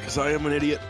Because I am an idiot.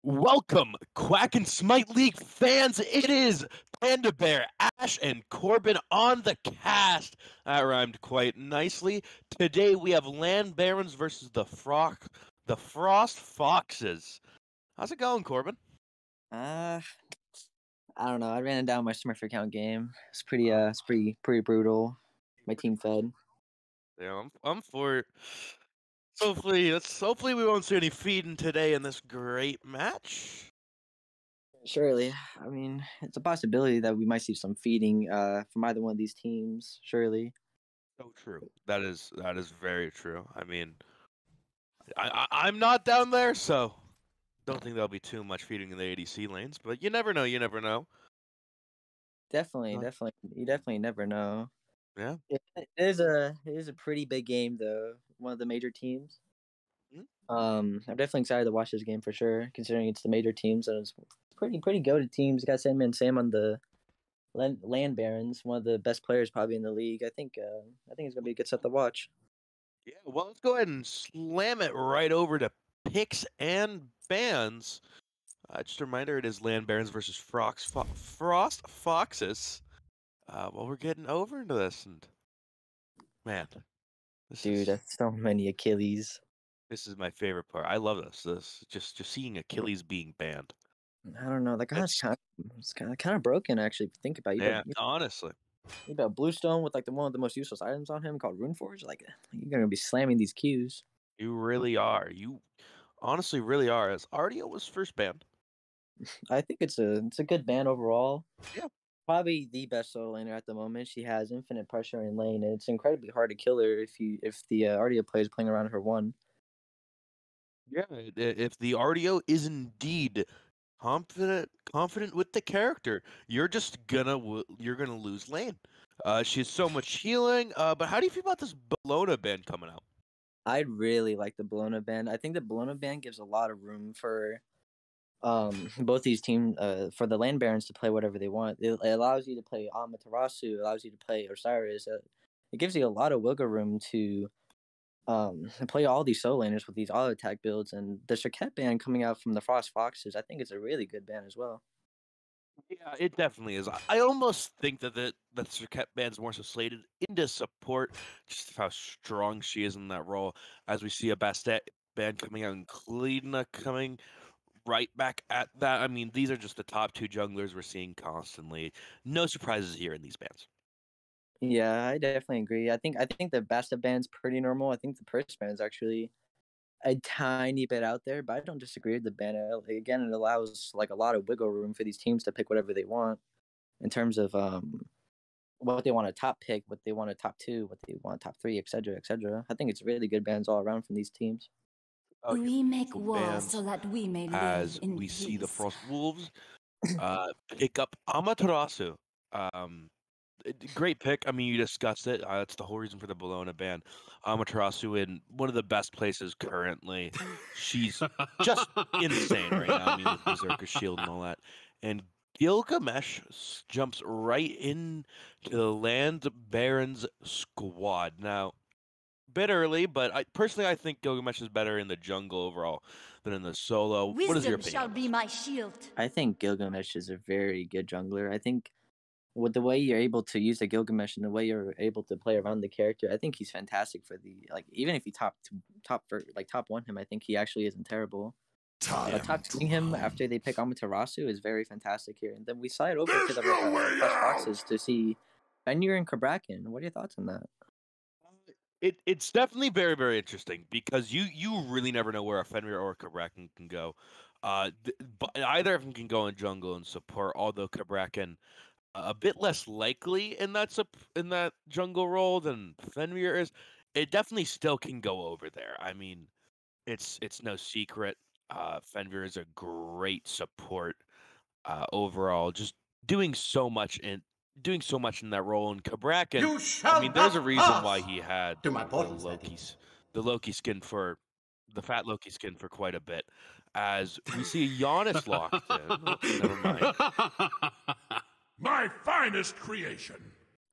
Welcome, Quack and Smite League fans. It is Panda Bear, Ash, and Corbin on the cast. That rhymed quite nicely. Today we have Land Barons versus the Frost Foxes. How's it going, Corbin? I don't know. I ran down my Smurf account game. It's pretty brutal. My team fed. Yeah, I'm for it. Hopefully we won't see any feeding today in this great match. Surely, I mean, it's a possibility that we might see some feeding from either one of these teams. Surely. So true. That is very true. I mean, I'm not down there, so don't think there'll be too much feeding in the ADC lanes. But you never know. You never know. Definitely. You definitely never know. Yeah. It is a pretty big game though. One of the major teams. I'm definitely excited to watch this game for sure, considering it's the major teams and it's pretty goated teams. You got Sandman Sam on the Land Barons, one of the best players probably in the league. I think it's gonna be a good set to watch. Yeah, well, let's go ahead and slam it right over to picks and bans. Just a reminder, it is Land Barons versus Frost Foxes. Well, we're getting over into this, and man, that's so many Achilles. This is my favorite part. I love this. Just seeing Achilles being banned. I don't know. That guy's kind of broken actually. If you think about it. Yeah, honestly. You got Bluestone with like one of the most useless items on him called Runeforge. Like you're gonna be slamming these Qs. You really are. You honestly really are. As Ardio was first banned. I think it's a good ban overall. Yeah. Probably the best solo laner at the moment. She has infinite pressure in lane, and it's incredibly hard to kill her if the Ardia player is playing around her one. Yeah, if the RDO is indeed confident with the character, you're gonna lose lane. She has so much healing. But how do you feel about this Bologna band coming out? I really like the Bologna band. I think the Bologna band gives a lot of room for both these teams for the land barons to play whatever they want. It allows you to play Amaterasu, allows you to play Osiris. It gives you a lot of wiggle room to play all these solo laners with these auto attack builds, and the Shaket band coming out from the Frost Foxes, I think it's a really good band as well. Yeah, it definitely is. I almost think that Serket band's more so slated into support, just how strong she is in that role. As we see a Bastet band coming out and Kalina coming right back at that. I mean, these are just the top two junglers we're seeing constantly. No surprises here in these bands. Yeah, I definitely agree. I think the Basta band's pretty normal. I think the Purse band's actually a tiny bit out there, but I don't disagree with the ban. Again, it allows like a lot of wiggle room for these teams to pick whatever they want in terms of what they want to top pick, what they want to top two, what they want top three, etc., etc. I think it's really good bands all around from these teams. Oh yeah, We make beautiful war bands so that we may live as in we see the peace. Frost Wolves pick up Amaterasu. Um, Great pick. I mean, you discussed it. That's the whole reason for the Bologna ban. Amaterasu in one of the best places currently. She's just insane right now. I mean, with Berserker Shield and all that. And Gilgamesh jumps right in to the Land Barons squad. Now, bit early, but I think Gilgamesh is better in the jungle overall than in the solo. What is your Wisdom opinion shall on be this? my shield. I think Gilgamesh is a very good jungler. I think with the way you're able to use the Gilgamesh and the way you're able to play around the character, I think he's fantastic for the like. Even if you top one him, I think he actually isn't terrible. Top twing him after they pick Amaterasu is very fantastic here. And then we slide over to the Frost Foxes to see Fenrir and Kabrakan. What are your thoughts on that? It's definitely very, very interesting because you really never know where a Fenrir or a Kabrakan can go. But either of them can go in jungle and support, although Kabrakan a bit less likely in in that jungle role than Fenrir is. It definitely still can go over there. I mean, it's no secret. Fenrir is a great support overall, just doing so much in doing so much in that role. And Kabrakan, You I shall mean, there's a not reason why pass he had to my the portal setting. Loki skin for the fat Loki skin for quite a bit. As we see Giannis locked in. Oh, never mind. My finest creation.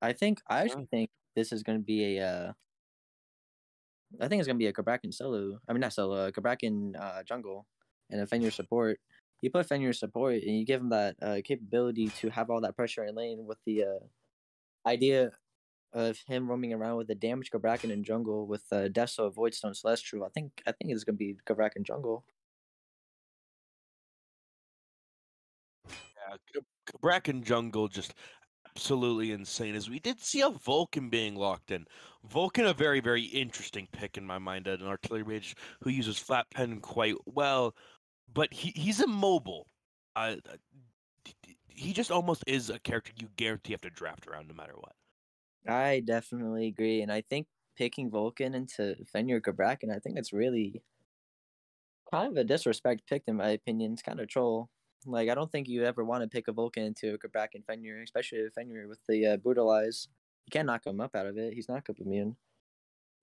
I actually think this is going to be a. I think it's going to be a Kabrakan solo. I mean, not solo. Kabrakan jungle and a Fenrir support. You put Fenrir support and you give him that capability to have all that pressure in lane with the idea of him roaming around with the damage Kabrakan in jungle with Deso, Voidstone, Celestial. I think it's gonna be Kabrakan jungle. Yeah, Kabrakan jungle just absolutely insane. As we did see a Vulcan being locked in. Vulcan, a very, very interesting pick in my mind at an artillery mage who uses flat pen quite well, but he's immobile. He just almost is a character you guarantee have to draft around no matter what. I definitely agree, and I think picking Vulcan into Fenrir Kabrakan, I think it's really kind of a disrespect pick in my opinion. It's kind of troll. Like I don't think you ever want to pick a Vulcan into a Kabrakan Fenrir, especially a Fenrir with the brutalize. You can't knock him up out of it. He's knock-up immune.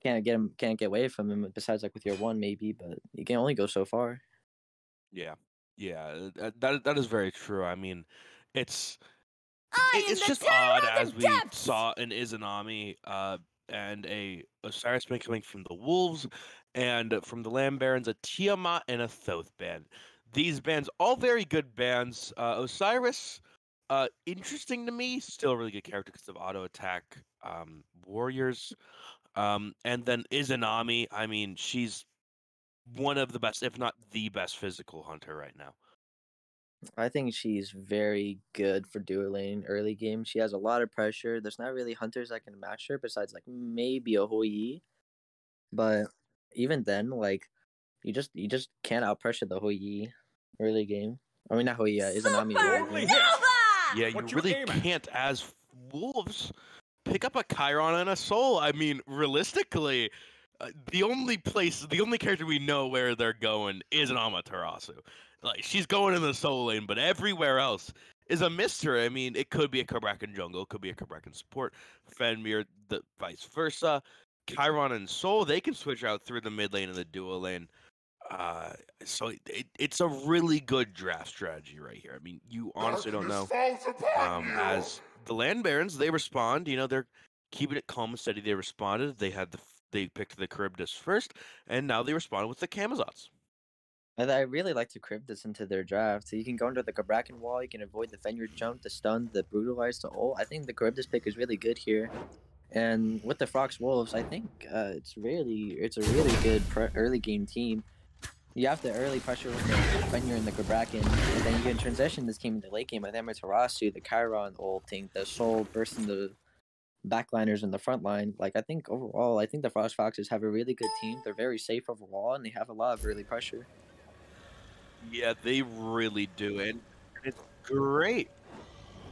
Can't get away from him. Besides, like with your one maybe, but you can only go so far. Yeah, yeah, that is very true. I mean, it's I am it's the just odd terror of as the we depths! saw an Izanami and a Osiris band coming from the Wolves, and from the Land Barons, a Tiamat and a Thoth band. These bands, all very good bands. Osiris, interesting to me, still a really good character because of auto attack warriors. And then Izanami, I mean, she's one of the best, if not the best, physical hunter right now. I think she's very good for dual lane early game. She has a lot of pressure. There's not really hunters that can match her besides like maybe a Hoi, but even then, like you just can't out pressure the Hoi early game. I mean not Hoi, Izanami You early only game. hit Yeah, you what you really aim at. can't, as Wolves, pick up a Chiron and a Soul. I mean, realistically, the only character we know where they're going is an Amaterasu. Like, she's going in the solo lane, but everywhere else is a mystery. I mean, it could be a Kraken jungle, it could be a Kraken support, Fenrir, the vice versa. Chiron and Soul, they can switch out through the mid lane and the duo lane. So it's a really good draft strategy right here. I mean, you honestly don't know. As the Land Barons, they respond. You know, they're keeping it calm and steady. They responded. They picked the Charybdis first, and now they responded with the Camazots. I really like to crib this into their draft. So you can go under the Kraken wall. You can avoid the Fenrir jump, the stun, the brutalize, the ult. I think the Charybdis pick is really good here. And with the Frox Wolves, I think it's a really good early game team. You have the early pressure with the Fenrir and the Kraken, and then you can transition this game into late game with Amaterasu, the Chiron ulting, the Soul bursting the backliners in the front line. Like, I think overall, I think the Frost Foxes have a really good team. They're very safe overall, and they have a lot of early pressure. Yeah, they really do, and it's great.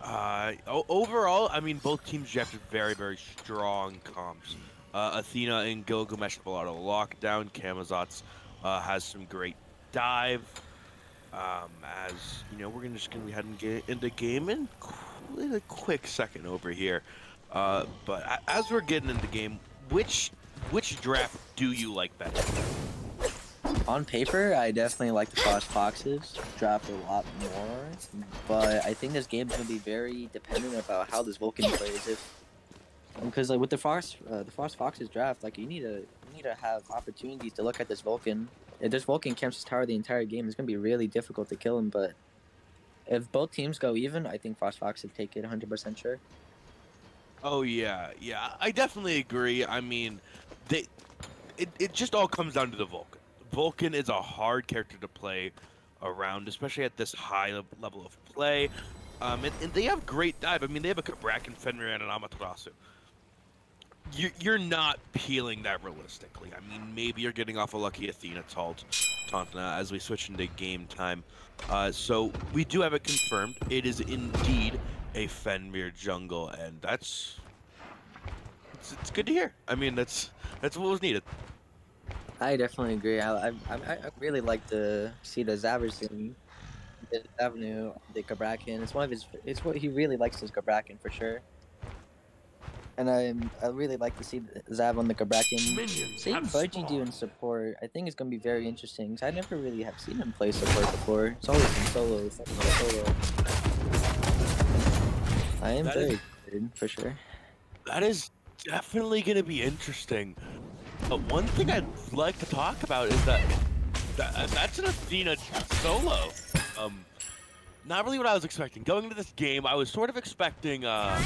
Overall, I mean, both teams drafted very, very strong comps. Athena and Gilgamesh have a lot of lockdown. Camazots has some great dive. As you know, we're just gonna be heading into game in a quick second over here. But as we're getting into game, which draft do you like better? On paper, I definitely like the Frost Foxes draft a lot more, but I think this game's gonna be very dependent about how this Vulcan plays. Because like with the Frost Foxes draft, like you need to have opportunities to look at this Vulcan. If this Vulcan camps his tower the entire game, it's gonna be really difficult to kill him. But if both teams go even, I think Frost Foxes take it 100% sure. Oh yeah, I definitely agree. I mean, it just all comes down to the Vulcan. Vulcan is a hard character to play around, especially at this high level of play. And they have great dive. I mean, they have a Kraken, Fenrir, and an Amaterasu. You're not peeling that realistically. I mean, maybe you're getting off a lucky Athena Tauntna as we switch into game time. So we do have it confirmed. It is indeed a Fenrir jungle, and it's good to hear. I mean, that's what was needed. I definitely agree. I really like to see the Zaverzin, the Avenue, the Kraken. It's what he really likes is Kraken for sure. And I really like to see Zav on the Kraken. Seeing Budgie doing support, I think it's gonna be very interesting. Cause I never really have seen him play support before. It's always been solo. I am very excited for sure. That is definitely gonna be interesting. But one thing I'd like to talk about is that's an Athena solo. Not really what I was expecting. Going into this game, I was sort of expecting the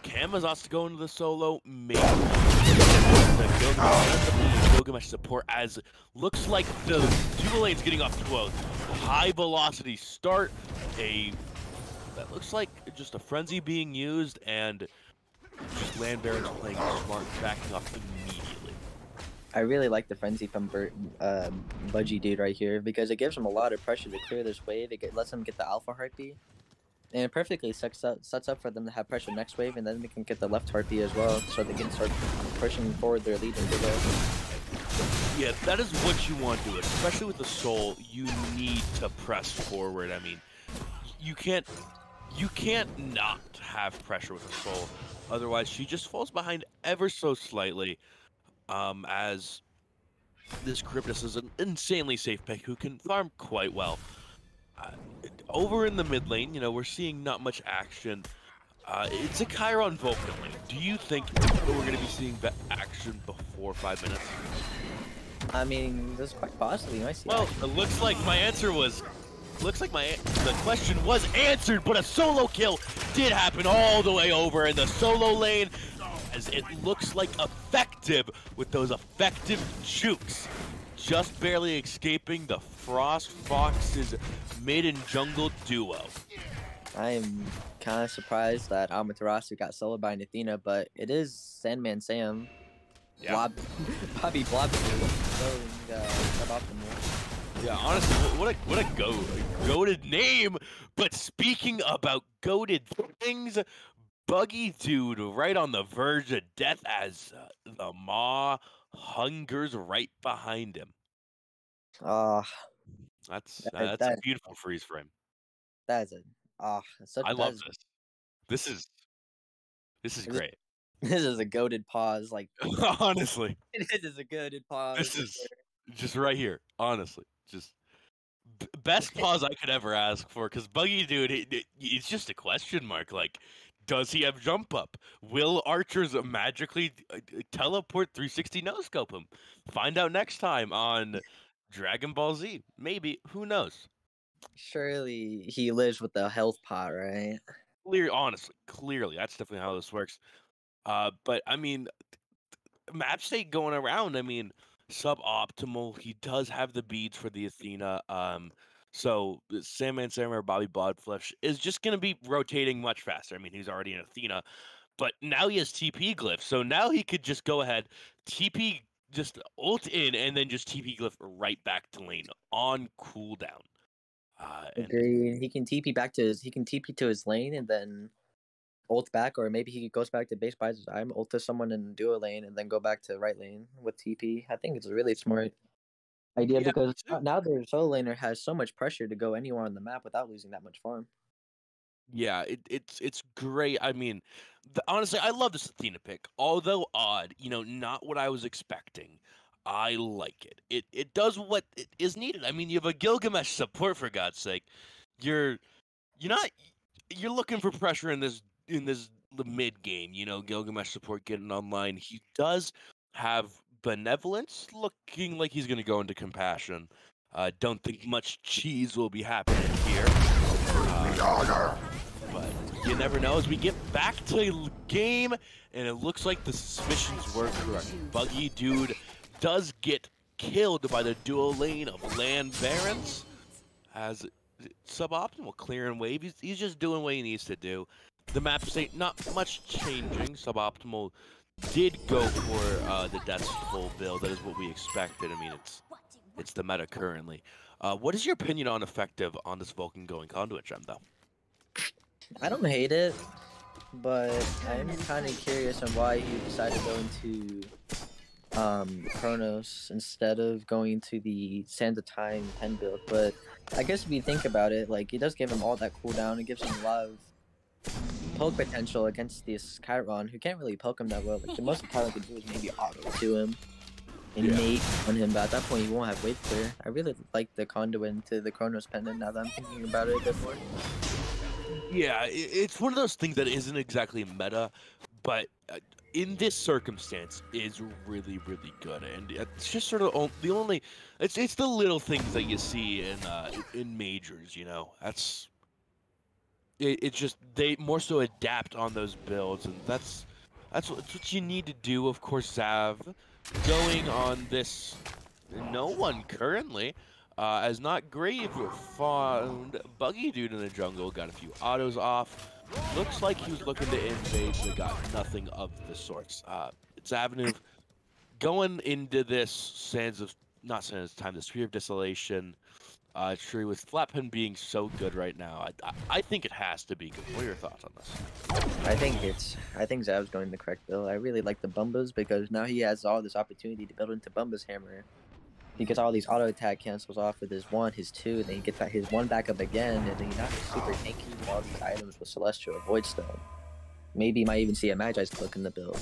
Camazots to go into the solo, maybe the Gilgamesh support, as looks like the dual lane's getting off to a high velocity start. That looks like just a frenzy being used, and just Land Barons playing smart, backing up immediately. I really like the frenzy from Budgie dude right here because it gives him a lot of pressure to clear this wave. It lets him get the alpha heartbeat, and it perfectly sets up for them to have pressure next wave, and then they can get the left heartbeat as well, so they can start pushing forward their lead into the. Yeah, that is what you want to do, especially with the Soul. You need to press forward. I mean, you can't not have pressure with the Soul. Otherwise, she just falls behind ever so slightly, as this Charybdis is an insanely safe pick who can farm quite well. Over in the mid lane, you know, we're seeing not much action. It's a Chiron Vulcan lane. Do you think we're going to be seeing action before 5 minutes? I mean, this is quite possible. You might see. Well, it looks like my answer was... the question was answered, but a solo kill did happen all the way over in the solo lane, as it looks like effective with those effective jukes, just barely escaping the Frost Fox's mid and jungle duo. I am kind of surprised that Amaterasu got soloed by an Athena, but it is Sandman Sam. Yeah. Bobby Blob going suboptimal. Yeah, honestly, what a goated name. But speaking about goated things, Buggy Dude right on the verge of death as the Maw hungers right behind him. Ah, That's that, a that beautiful freeze frame. that is a such I that love is, this. This is this, great. this is a goated pause. Like Honestly, this is a goated pause. this is just right here. Honestly, just best pause I could ever ask for. Because Buggy Dude, it's just a question mark. Like, does he have jump up? Will archers magically teleport 360 no scope him? Find out next time on Dragon Ball Z. Maybe. Who knows? Surely he lives with the health pot, right? Honestly, clearly, that's definitely how this works. But I mean, map state going around. I mean, suboptimal. He does have the beads for the Athena. So Sandman Samurai Bobby Bloodflesh is just gonna be rotating much faster. I mean, he's already in Athena, but now he has TP glyph. So now he could just go ahead, TP just ult in, and then just TP glyph right back to lane on cooldown. And Agreed. He can TP to his lane and then ult back, or maybe he goes back to base buys his time, ult to someone in duo lane, and then go back to right lane with TP. I think it's a really smart idea yeah, because now their solo laner has so much pressure to go anywhere on the map without losing that much farm. yeah, it's great. I mean, honestly, I love this Athena pick. Although odd, not what I was expecting. I like it. It does what it is needed. I mean, you have a Gilgamesh support for God's sake. You're not you're looking for pressure in this the mid game. Gilgamesh support getting online. He does have benevolence, looking like he's gonna go into compassion. Don't think much cheese will be happening here. But you never know as we get back to the game, and it looks like the suspicions were correct. Buggy Dude does get killed by the dual lane of Land Barons as suboptimal clearing wave. He's just doing what he needs to do. The map state not much changing. Suboptimal did go for the Death's full build. That is what we expected. I mean, it's the meta currently. What is your opinion on effective on this Vulcan going conduit gem though? I don't hate it, but I'm kind of curious on why he decided to go into Chronos instead of going to the Sands of Time pen build. But I guess if you think about it, like, it does give him all that cooldown. It gives him a lot of poke potential against this Chiron, who can't really poke him that well. Like, the most Chiron can do is maybe auto to him and nade on him, but at that point he won't have wave clear. I really like the conduit into the Chronos pendant now that I'm thinking about it a bit more. Yeah, it's one of those things that isn't exactly meta, but in this circumstance is really, really good. And it's just sort of the only, it's the little things that you see in majors, That's it's just they more so adapt on those builds, and that's what you need to do. Of course, Zav going on this, no one currently. As not Grave found Buggy Dude in the jungle, got a few autos off. Looks like he was looking to invade, but got nothing of the sorts. It's Avenue going into this not Sands of Time, the Sphere of Desolation tree with Flatpen being so good right now. I think it has to be good. What are your thoughts on this? I think Zav's going the correct build. I really like the Bumbas because now he has all this opportunity to build into Bumba's hammer. He gets all these auto attack cancels off with his 1, his 2, and then he gets his 1 back up again, and then he's not super tanky with all these items with Celestial or Void Stone. Maybe you might even see a Magi's Cloak in the build.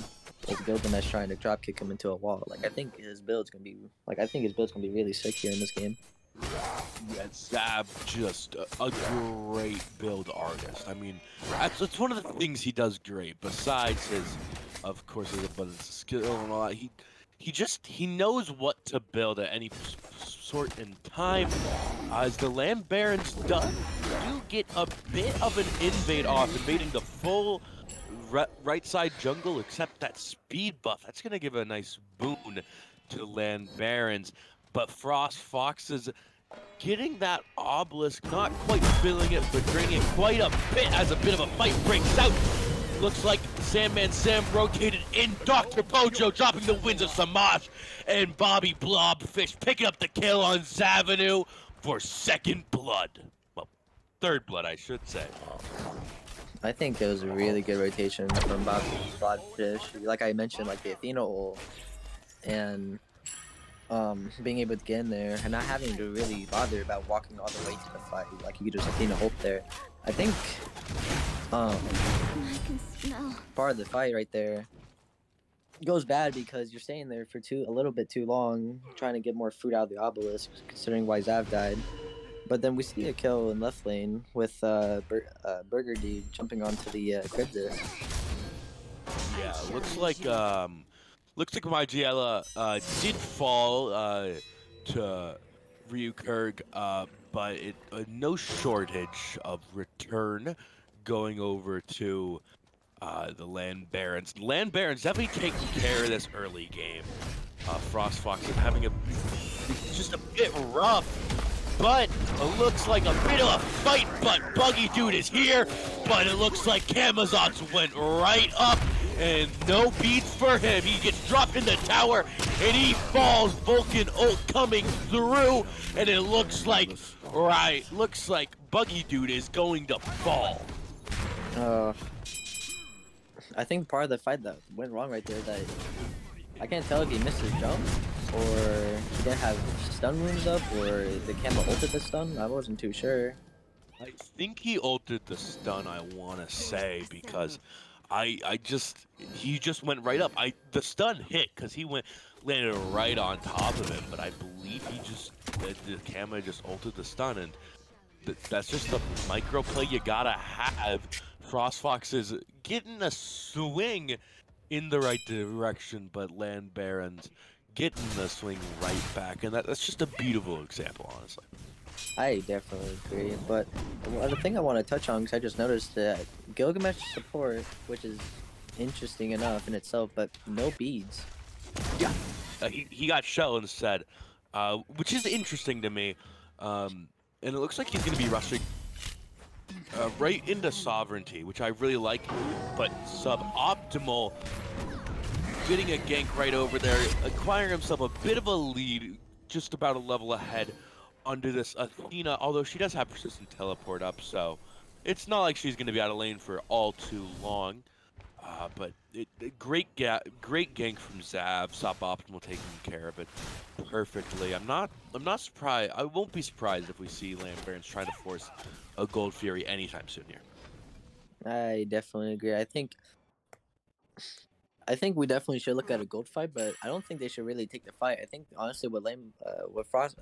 Like Gilgamesh trying to drop kick him into a wall. Like I think his build's gonna be really sick here in this game. Yeah, Zav just a great build artist. I mean, it's one of the things he does great. Besides of course, his abundance of skill and all that, he knows what to build at any sort in time. As the Land Barons do get a bit of an invade off, invading the full right side jungle, except that speed buff. That's going to give a nice boon to the Land Barons. But Frost Fox is getting that obelisk, not quite filling it, but draining it quite a bit as a bit of a fight breaks out. Looks like Sandman Sam rotated in. Dr. Pojo dropping the winds of Samaj. And Bobby Blobfish picking up the kill on Zavanu for second blood. Well, third blood, I should say. I think it was a really good rotation from Bobfish. Like I mentioned, like the Athena ult and being able to get in there and not having to really bother about walking all the way to the fight. Like you could just Athena ult there. I think I can smell. part of the fight right there goes bad because you're staying there for a little bit too long, trying to get more food out of the obelisk, considering why Zav died. But then we see a kill in left lane with Burger D jumping onto the Cryptus. Yeah, looks like Margiela did fall to Ryukurg, but no shortage of return going over to the Land Barons. Land Barons definitely taking care of this early game. Frost Fox is having just a bit rough, but it looks like a bit of a fight. But Buggy Dude is here, but it looks like Camazotz went right up, and no beats for him. He gets dropped in the tower, and he falls. Vulcan ult coming through, and it looks like Buggy Dude is going to fall. I think part of the fight that went wrong right there is that I can't tell if he missed his jump or he didn't have stun wounds up or the Kama ulted the stun. I wasn't too sure. I think he ulted the stun, I want to say, because he just went right up. The stun hit because he landed right on top of it, but I believe the Kama just ulted the stun, and that's just the micro play you gotta have. Frost Fox is getting a swing in the right direction, but Land Barons getting the swing right back, and that's just a beautiful example, honestly. I definitely agree, but the thing I want to touch on, because I just noticed that Gilgamesh support, which is interesting enough in itself, but no beads. Yeah, he got shell instead, which is interesting to me, and it looks like he's going to be rushing right into Sovereignty, which I really like, but suboptimal, getting a gank right over there, acquiring himself a bit of a lead, just about a level ahead under this Athena, although she does have persistent teleport up, so it's not like she's going to be out of lane for all too long. But great gank from Zav, suboptimal taking care of it perfectly. I'm not surprised. I won't be surprised if we see Land Barons trying to force a Gold Fury anytime soon here. I definitely agree. I think we definitely should look at a gold fight, but I don't think they should really take the fight. I think honestly, with Frost,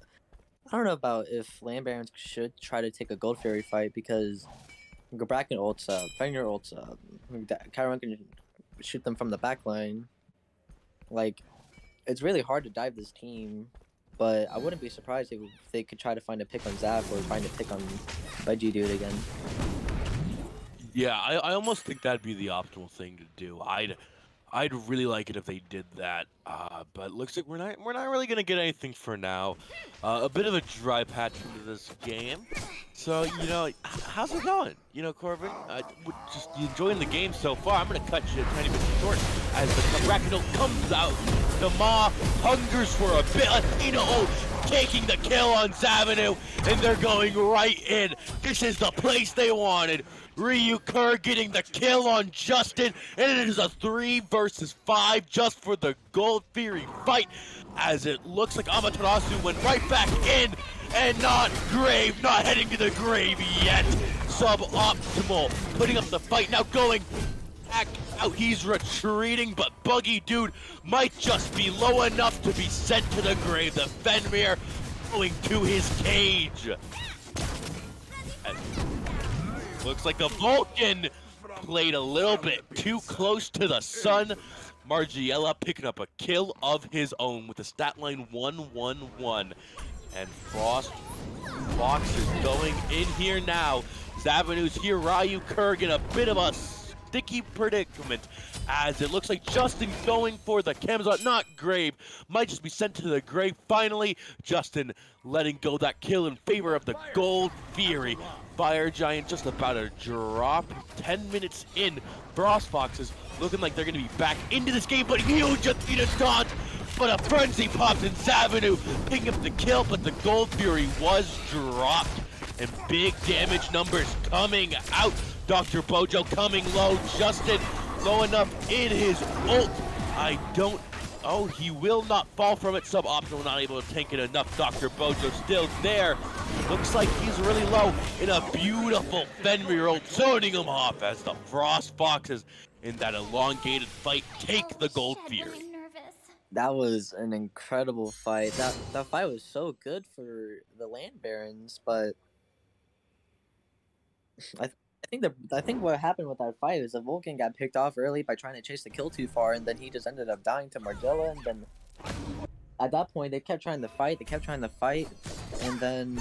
I don't know about if Land Barons should try to take a Gold Fury fight because Bracken ults up, Fenrir ults up, Chiron can shoot them from the back line. Like, it's really hard to dive this team, but I wouldn't be surprised if they could try to find a pick on Zav or trying to pick on Veggie Dude again. Yeah, I almost think that'd be the optimal thing to do. I'd really like it if they did that, but it looks like we're not really gonna get anything for now. A bit of a dry patch into this game. So, you know, how's it going? You know, Corbin, just you enjoying the game so far? I'm gonna cut you a tiny bit short as the Brackendle comes out. The Maw hungers for a bit. Athena taking the kill on Zavanu, and they're going right in. This is the place they wanted. Ryukurg getting the kill on Justin, and it is a 3 versus 5 just for the Gold Fury fight, as it looks like Amaterasu went right back in, and not heading to the grave yet. Suboptimal, putting up the fight, now going back out. He's retreating, but Buggy Dude might just be low enough to be sent to the grave. The Fenrir going to his cage. Looks like the Vulcan played a little bit too close to the sun. Margiela picking up a kill of his own with the stat line 1-1-1. And Frost Fox is going in here now. Zavanu's here, Ryukurg in a bit of a sticky predicament, as it looks like Justin going for the Camazotz, not grave, might just be sent to the grave. Finally, Justin letting go that kill in favor of the Gold Fury. Fire Giant just about to drop. 10 minutes in, Frost Fox is looking like they're going to be back into this game, but huge Athena taunt, but a frenzy pops in Zavanu, picking up the kill, but the Gold Fury was dropped, and big damage numbers coming out Dr. Bojo coming low. Justin low enough in his ult. I don't... Oh, he will not fall from it. Suboptimal not able to tank it enough. Dr. Bojo still there. Looks like he's really low in a beautiful Fenrir ult, zoning him off as the Frost Foxes in that elongated fight take the Gold Fury. That was an incredible fight. That fight was so good for the Land Barons, but I think what happened with that fight is that Vulcan got picked off early by trying to chase the kill too far, and then he just ended up dying to Margella, and then at that point they kept trying to fight, and then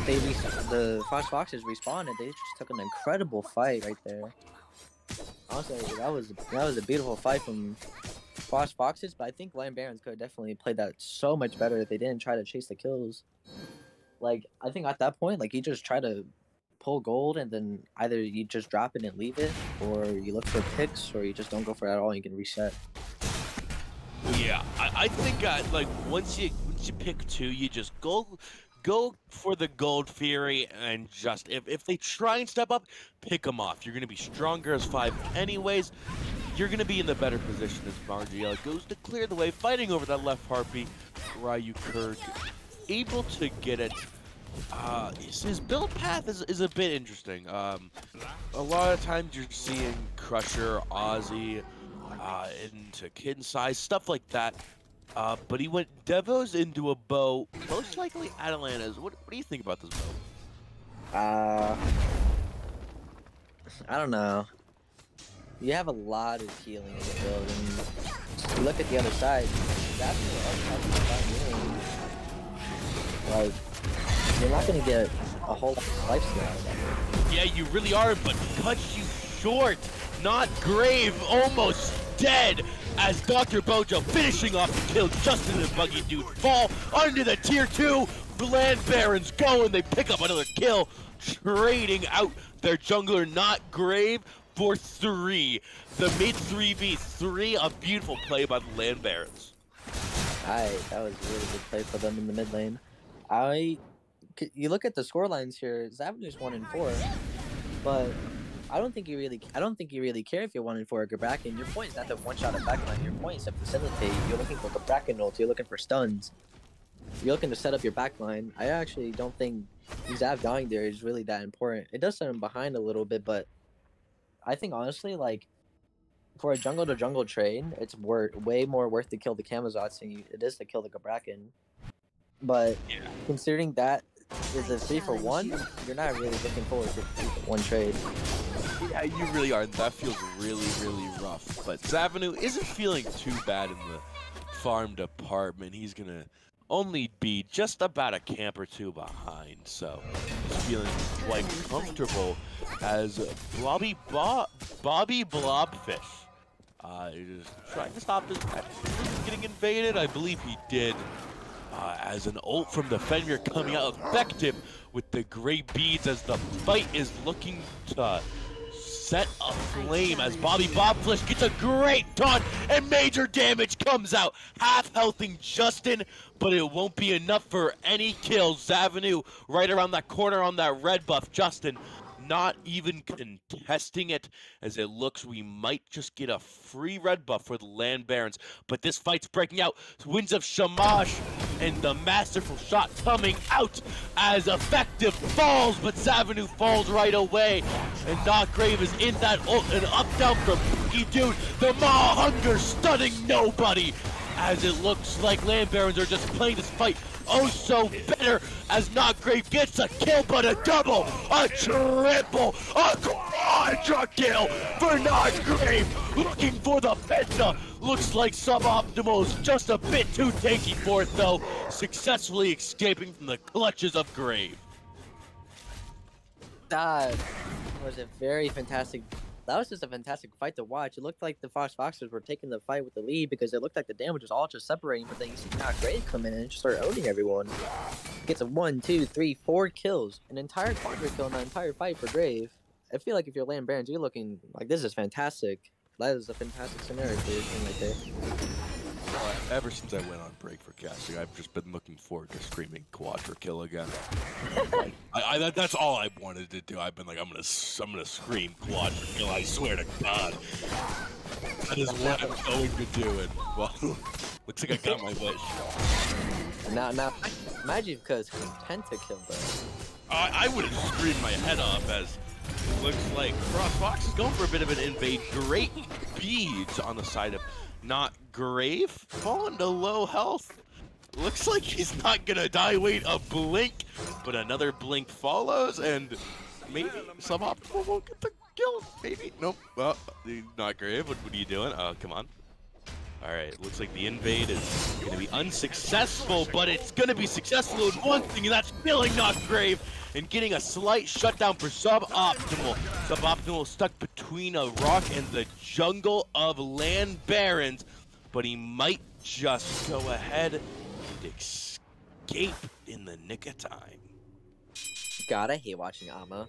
the Frost Foxes respawned. They just took an incredible fight right there. Honestly, that was a beautiful fight from Frost Foxes, but I think Land Barons could have definitely played that so much better if they didn't try to chase the kills. Like, I think at that point, like, you just try to pull gold, and then either you just drop it and leave it, or you look for picks, or you just don't go for it at all and you can reset. Yeah, I think like once you pick two, you just go for the Gold Fury, and just if they try and step up, pick them off. You're gonna be stronger as 5 anyways. You're gonna be in the better position as Margiela goes to clear the way, fighting over that left heartbeat. Ryu Kurg able to get it. His build path is a bit interesting. A lot of times you're seeing Crusher, Ozzy, into Kid Size, stuff like that. But he went Devos into a bow, most likely Atalanta's. What do you think about this bow? I don't know. You have a lot of healing in the build, and you look at the other side, that's like, you're not going to get a whole lot of lifesteal. Yeah, you really are, but cuts you short. Not Grave, almost dead, as Dr. Bojo finishing off the kill. Justin and Buggy Dude fall under the tier 2. The Land Barons go, and they pick up another kill, trading out their jungler, Not Grave, for 3. The mid 3v3, a beautiful play by the Land Barons. That was a really good play for them in the mid lane. You look at the score lines here. Zavenu's 1-4, but I don't think you really care if you're 1-4 or Gabrakan. Your point is not to one-shot a backline. Your point is to facilitate. You're looking for Gabrakan ults. You're looking for stuns. You're looking to set up your backline. I actually don't think Zav dying there is really that important. It does set him behind a little bit, but I think honestly, like, for a jungle to jungle trade, it's way more worth to kill the Kamazots than it is to kill the Gabrakan. But considering that is a 3-for-1, you're not really looking forward to 3-for-1 trade. Yeah, you really are. That feels really, really rough. But Zavenu isn't feeling too bad in the farm department. He's gonna only be just about a camp or 2 behind, so he's feeling quite comfortable as Bobby Blobfish is trying to stop this match from getting invaded. I believe he did. As an ult from the Fenrir coming out effective with the gray beads, as the fight is looking to set aflame, as Bobby Blobfish gets a great taunt and major damage comes out, half healthing Justin, but it won't be enough for any kills. Zavenu right around that corner on that red buff. Justin not even contesting it, as it looks we might just get a free red buff for the Land Barons. But this fight's breaking out. Winds of Shamash and the masterful shot coming out as effective falls, but Zavenu falls right away, and Not Grave is in that ult, and up down from Pookie Dude. The Maw Hunger stunning nobody, as it looks like Land Barons are just playing this fight oh so better, as Not Grave gets a kill, but a double, a triple, a quadra kill for Not Grave, looking for the Penta. Looks like Suboptimal is just a bit too tanky for it though, successfully escaping from the clutches of Grave. That was a very fantastic. That was just a fantastic fight to watch. It looked like the Frost Foxes were taking the fight with the lead because it looked like the damage was all just separating, but then you see Not Grave come in and just start owning everyone. Gets a 1, 2, 3, 4 kills. An entire quadra kill in that entire fight for Grave. I feel like if you're Land Barons, you're looking like this is fantastic. That is a fantastic scenario for your team right there. Ever since I went on break for casting, I've just been looking forward to screaming Quadra kill again. That's all I wanted to do. I've been like, I'm gonna scream Quadra kill. I swear to God, that is what I'm going to do. And well, looks like I got my wish. Now, imagine because Pentakill though. I would have screamed my head off as it looks like Fox is going for a bit of an invade. Great beads on the side of not Grave, falling to low health. Looks like he's not gonna die. Wait, a blink, but another blink follows, and maybe Suboptimal won't get the kill. Maybe nope. Well, not Grave. What are you doing? Oh, come on. All right, looks like the invade is gonna be unsuccessful, but it's gonna be successful in one thing, and that's killing not Grave and getting a slight shutdown for Suboptimal. Suboptimal stuck between a rock and the jungle of Land Barons, but he might just go ahead and escape in the nick of time. God, I hate watching Ama.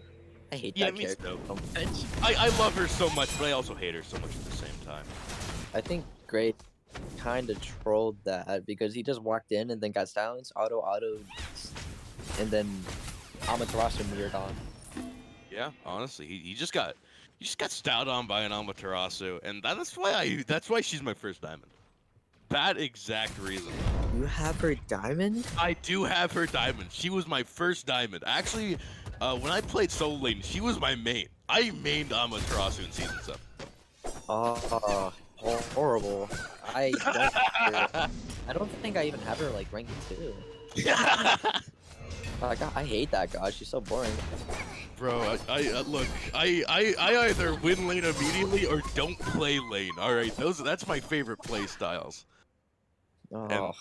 I hate that character so so much. I love her so much, but I also hate her so much at the same time. I think Great kind of trolled that because he just walked in and then got silenced, auto, and then Amaterasu mirrored on. Yeah, honestly, he just got styled on by an Amaterasu, and that's why she's my first diamond. That exact reason. You have her diamond? I do have her diamond. She was my first diamond. Actually, when I played solo lane, she was my main. I mained Amaterasu in season 7. Oh, horrible. I don't think I even have her like ranked 2. Like, I hate that god. She's so boring. Bro, look, I either win lane immediately or don't play lane. All right, that's my favorite play styles. Oh. And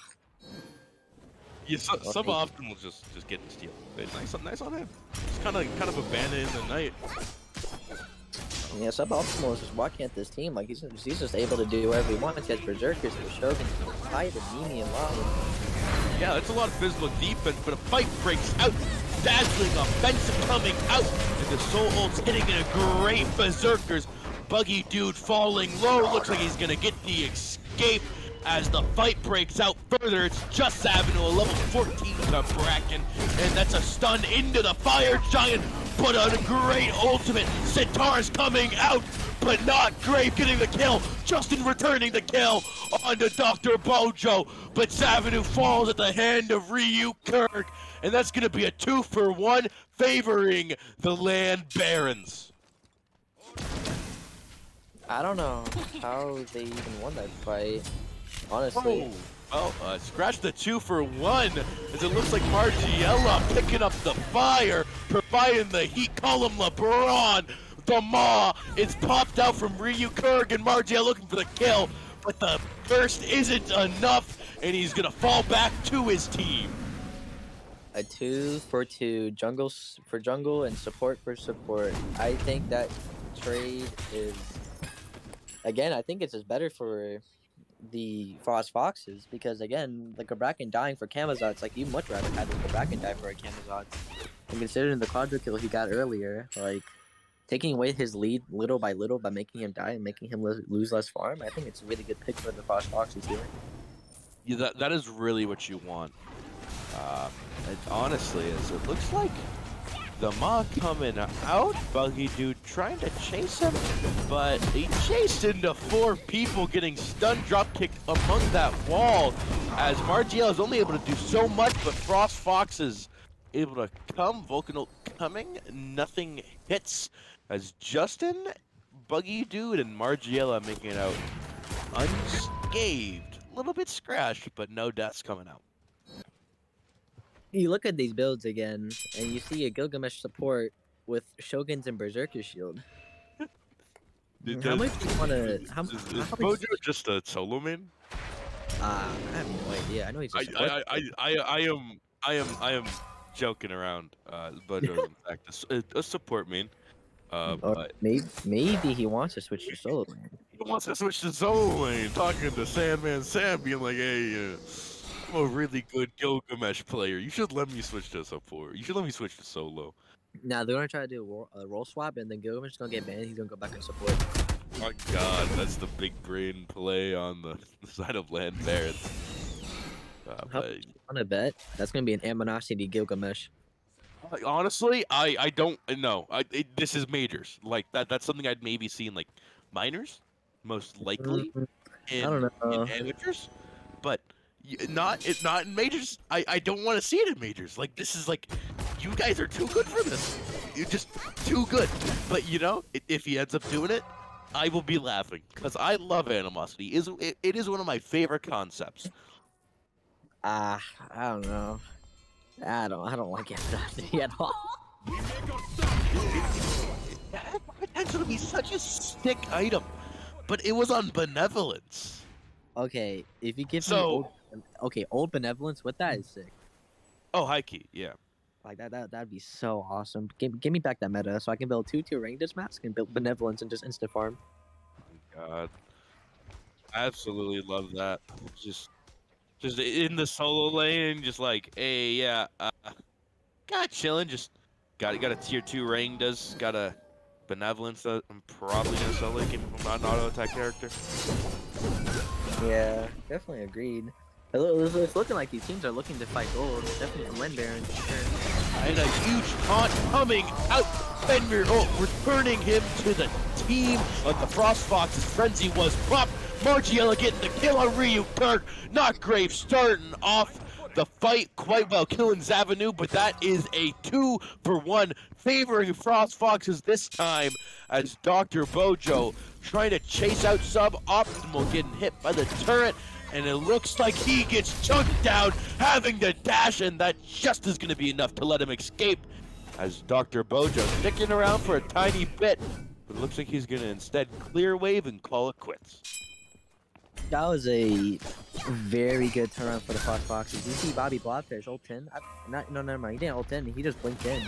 yeah, Suboptimal just getting steal. Nice on him. It's kind of abandoned in the night. Yeah, Suboptimal is just walking at this team like he's just able to do whatever he wants. He has Berserkers, the Shogun, Tide, and Mimi, and Lava. Yeah, that's a lot of physical defense, but a fight breaks out. Dazzling offensive coming out, and the Soul Ult's hitting in a great Berserkers. Buggy Dude falling low, looks like he's gonna get the escape as the fight breaks out further. It's just Avenue, a level 14 to Bracken, and that's a stun into the Fire Giant, but a great ultimate. Centaur's coming out, but not Grave getting the kill. Justin returning the kill onto Dr. Bojo, but Savanu falls at the hand of Ryu Kirk, and that's going to be a 2-for-1 favoring the Land Barons. I don't know how they even won that fight, honestly. Oh, well, scratch the 2-for-1 as it looks like Margiela picking up the fire, providing the heat column. LeBron, the Maw is popped out from Ryu Kurg, and Margiela looking for the kill, but the burst isn't enough, and he's gonna fall back to his team. A 2-for-2 jungle for jungle and support for support. I think that trade is, again, I think it's just better for the Frost Foxes because, again, the Gabrakan dying for Camazotz, like, you much rather have the Gabrakan die for a Camazotz. And considering the quadra kill he got earlier, like, taking away his lead little by little by making him die and making him lose less farm, I think it's a really good pick for the Frost Foxes here. Yeah, that is really what you want. And honestly, as it looks like the Maw coming out, Buggy Dude trying to chase him, but he chased into 4 people, getting stun drop kicked among that wall, as Margiela is only able to do so much, but Frost Fox is able to come. Volcanol coming, nothing hits, as Justin, Buggy Dude, and Margiela making it out unscathed. A little bit scratched, but no deaths coming out. You look at these builds again, and you see a Gilgamesh support with Shoguns and Berserker Shield. How much do you want to? Is Bojo just a solo main? I have no idea. I know he's. I am joking around. Bojo's in fact a support main. But maybe he wants to switch to solo lane. He wants to switch to solo lane. Talking to Sandman Sam, being like, "Hey, I'm a really good Gilgamesh player. You should let me switch to support. You should let me switch to solo." Now they're gonna try to do a role swap, and then Gilgamesh is gonna get banned. He's gonna go back and support. my god, that's the big brain play on the side of Land Barons. How But much you want to bet? That's gonna be an Aminosity Gilgamesh. honestly, I don't know. This is majors. Like that's something I'd maybe see in like minors, most likely Mm, I in don't in know. amateurs, but not in majors. I don't want to see it in majors. Like this is like, you guys are too good for this. You're just too good. But you know, if he ends up doing it, I will be laughing because I love animosity. It is one of my favorite concepts. Ah, I don't know. I don't like Aminosity at all. It had potential to be such a sick item, but it was on benevolence. Okay, if you give me So, old benevolence with that is sick. oh, high key, yeah. Like that'd be so awesome. Give me back that meta so I can build 2-tier rank dismask and build benevolence and just insta farm. God, absolutely love that. Just in the solo lane, just like, hey, yeah, got chilling. Just got a tier 2 ring. Does got a benevolence that I'm probably gonna solo game if I'm not an auto attack character. Yeah, definitely agreed. It's looking like these teams are looking to fight gold. Definitely from Len Baron for sure. And a huge taunt coming out. Fender, returning him to the team. But the Frost Fox's frenzy was popped. Margiela getting the kill on Ryu Turk. Not Grave starting off the fight quite well, killing Zavanu, but that is a 2-for-1 favoring Frost Foxes this time as Dr. Bojo trying to chase out Suboptimal, getting hit by the turret. And it looks like he gets chunked down, having to dash, and that just is going to be enough to let him escape. As Dr. Bojo sticking around for a tiny bit, but it looks like he's going to instead clear wave and call it quits. That was a very good turnaround for the Frost Foxes. You see Bobby Blobfish ult in? No, never mind. He didn't ult in. He just blinked in.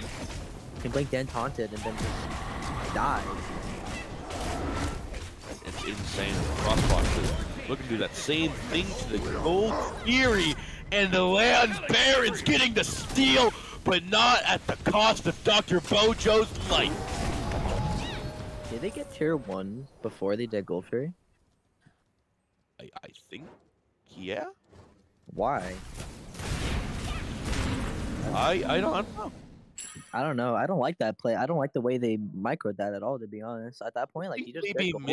He blinked in, taunted, and then just died. It's insane. Frost Foxes looking to do that same thing to the Gold Fury, and the Land Baron's getting the steal, but not at the cost of Dr. Bojo's life. Did they get tier 1 before they did Gold Fury? I think, yeah. Why? I don't know. I don't know. I don't like that play. I don't like the way they microed that at all, to be honest. At that point, like, you just Maybe get gold.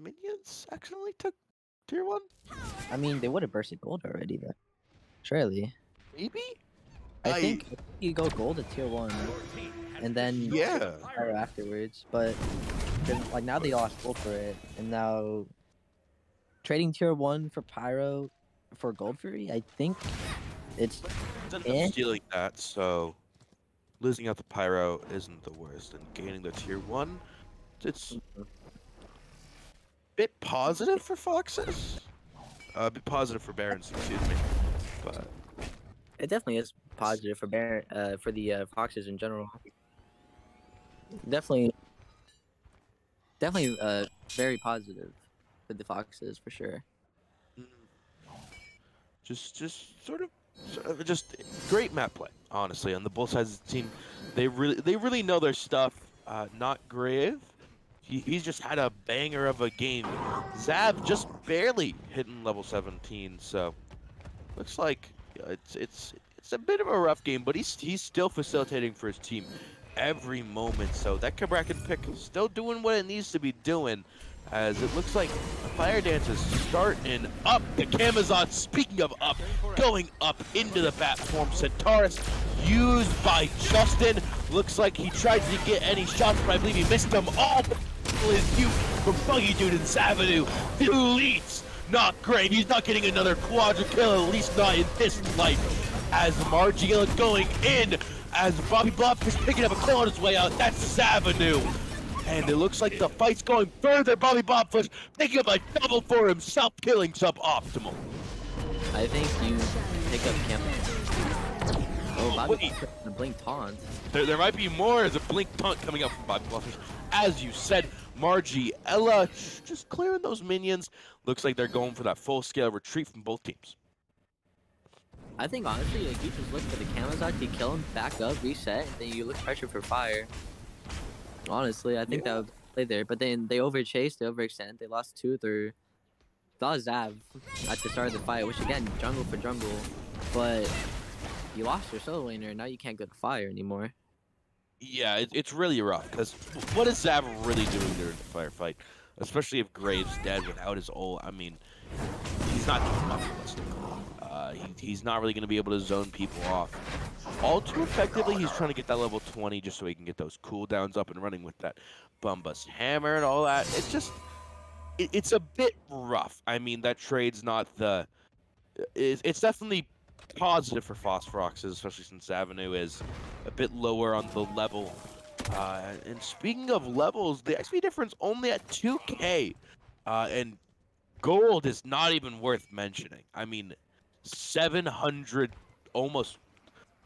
minions accidentally took tier 1. I mean, they would have bursted gold already, though. Surely. Maybe. I think you go gold at tier 1, and then Yeah. pyro afterwards. But then, like, now they lost gold for it, and now trading tier 1 for pyro for gold fury, I think it's Ended up stealing that, so losing out the pyro isn't the worst, and gaining the tier 1, it's a bit positive for Foxes. A bit positive for Barons, excuse me. But it definitely is positive for for the Foxes in general. Definitely very positive for the Foxes for sure. just sort of just great map play, honestly, on the both sides of the team. They really know their stuff. Not Grave. He's just had a banger of a game. Zav just barely hitting level 17, so looks like it's a bit of a rough game, but he's still facilitating for his team every moment. So that Kabrakan pick is still doing what it needs to be doing, as it looks like the Fire Dance is starting up. The Camazon, speaking of up, going up into the bat form. Centaurus used by Justin. Looks like he tried to get any shots, but I believe he missed them all. His youth from Buggy Dude and Zavanu deletes. Not great. He's not getting another quadra kill, at least not in this life. As Margiela going in, as Bobby Blobfish picking up a kill on his way out. That's Zavanu. And it looks like the fight's going further. Bobby Blobfish picking up a double for himself, killing Suboptimal. I think you pick up Camp. Oh, Bobby the blink taunt. There might be more as a blink taunt coming up from Bobby Blobfish. As you said, Margiela just clearing those minions. Looks like they're going for that full-scale retreat from both teams. I think honestly, like, you just look for the Camazon, kill him, back up, reset, and then you look pressure for fire. Honestly, I think that play there, but then they overchased, they overextend, they lost two of their. That was Zav at the start of the fight, which again, jungle for jungle, but you lost your solo laner, and now you can't go to fire anymore. Yeah, it's really rough, because what is Zav really doing during the firefight? Especially if Graves dead without his ult. I mean, he's not doing much realistically. He's not really going to be able to zone people off. All too effectively, he's trying to get that level 20 just so he can get those cooldowns up and running with that Bumbus Hammer and all that. It's just, it's a bit rough. I mean, that trade's not the... It's definitely positive for Phosphoroxes, especially since Avenue is a bit lower on the level. And speaking of levels, the XP difference only at 2k. And gold is not even worth mentioning. I mean, 700, almost,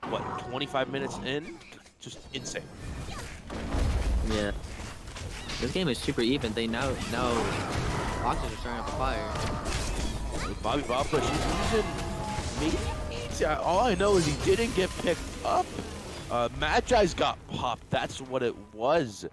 what, 25 minutes in? Just insane. Yeah. This game is super even. They know boxes are starting up a fire. Bobby Bobbush, he's using maybe. All I know is he didn't get picked up. Magi's got popped. That's what it was.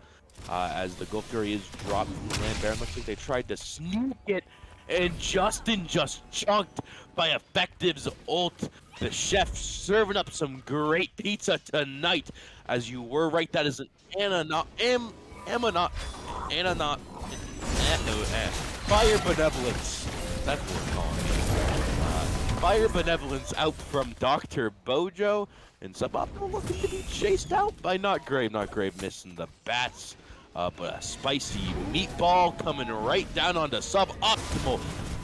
As the Gulf Fury is dropped from the land baron. Looks like they tried to sneak it, and Justin just chunked by Effective's ult. The chef serving up some great pizza tonight. As you were right, that is an Fire Benevolence. That's what we're calling it. Fire Benevolence out from Dr. Bojo. And Suboptimal looking to be chased out by Not Grave missing the bats. But a spicy meatball coming right down onto Suboptimal.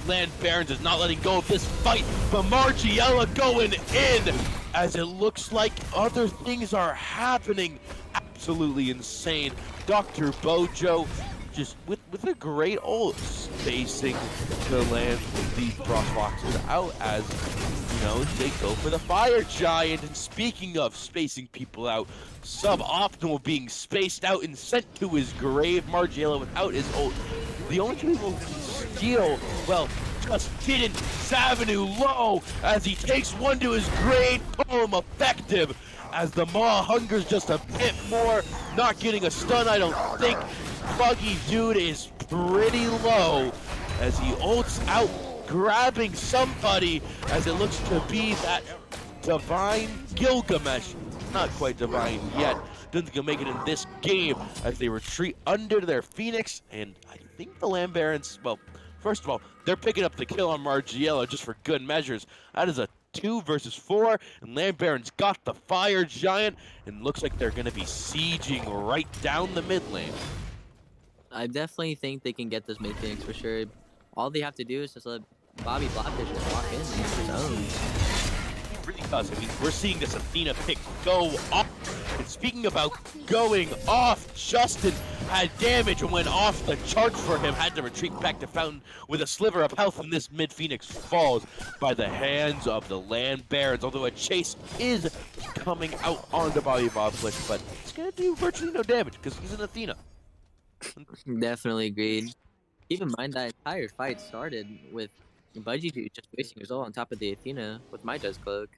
Land Barons is not letting go of this fight, but Margiela going in as it looks like other things are happening. Absolutely insane. Dr. Bojo just with a great ult spacing to land the Frost Foxes out as, you know, they go for the Fire Giant. And speaking of spacing people out, Suboptimal being spaced out and sent to his grave. Margiela without his ult. The only two people who can steal, well, just didn't. Savanu low as he takes one to his grave. Poem Effective as the Maw hungers just a bit more. Not getting a stun, I don't think. Buggy Dude is pretty low as he ults out, grabbing somebody as it looks to be that Divine Gilgamesh. Not quite Divine yet. Doesn't think he'll make it in this game as they retreat under their Phoenix. And I think the Land Barons, well, first of all, they're picking up the kill on Margiela just for good measures. That is a 2 versus 4, and Land Barons got the Fire Giant, and looks like they're going to be sieging right down the mid lane. I definitely think they can get this mid Phoenix for sure. All they have to do is just let Bobby Blackfish just walk in and his own. He really does. I mean, we're seeing this Athena pick go off. And speaking about going off, Justin had damage and went off the charts for him. Had to retreat back to Fountain with a sliver of health, and this mid Phoenix falls by the hands of the Land Barons. Although a chase is coming out onto Bobby Blackfish, but it's going to do virtually no damage because he's an Athena. Definitely agreed. Keep in mind that entire fight started with Budgie just wasting his ult on top of the Athena with my Judge Cloak.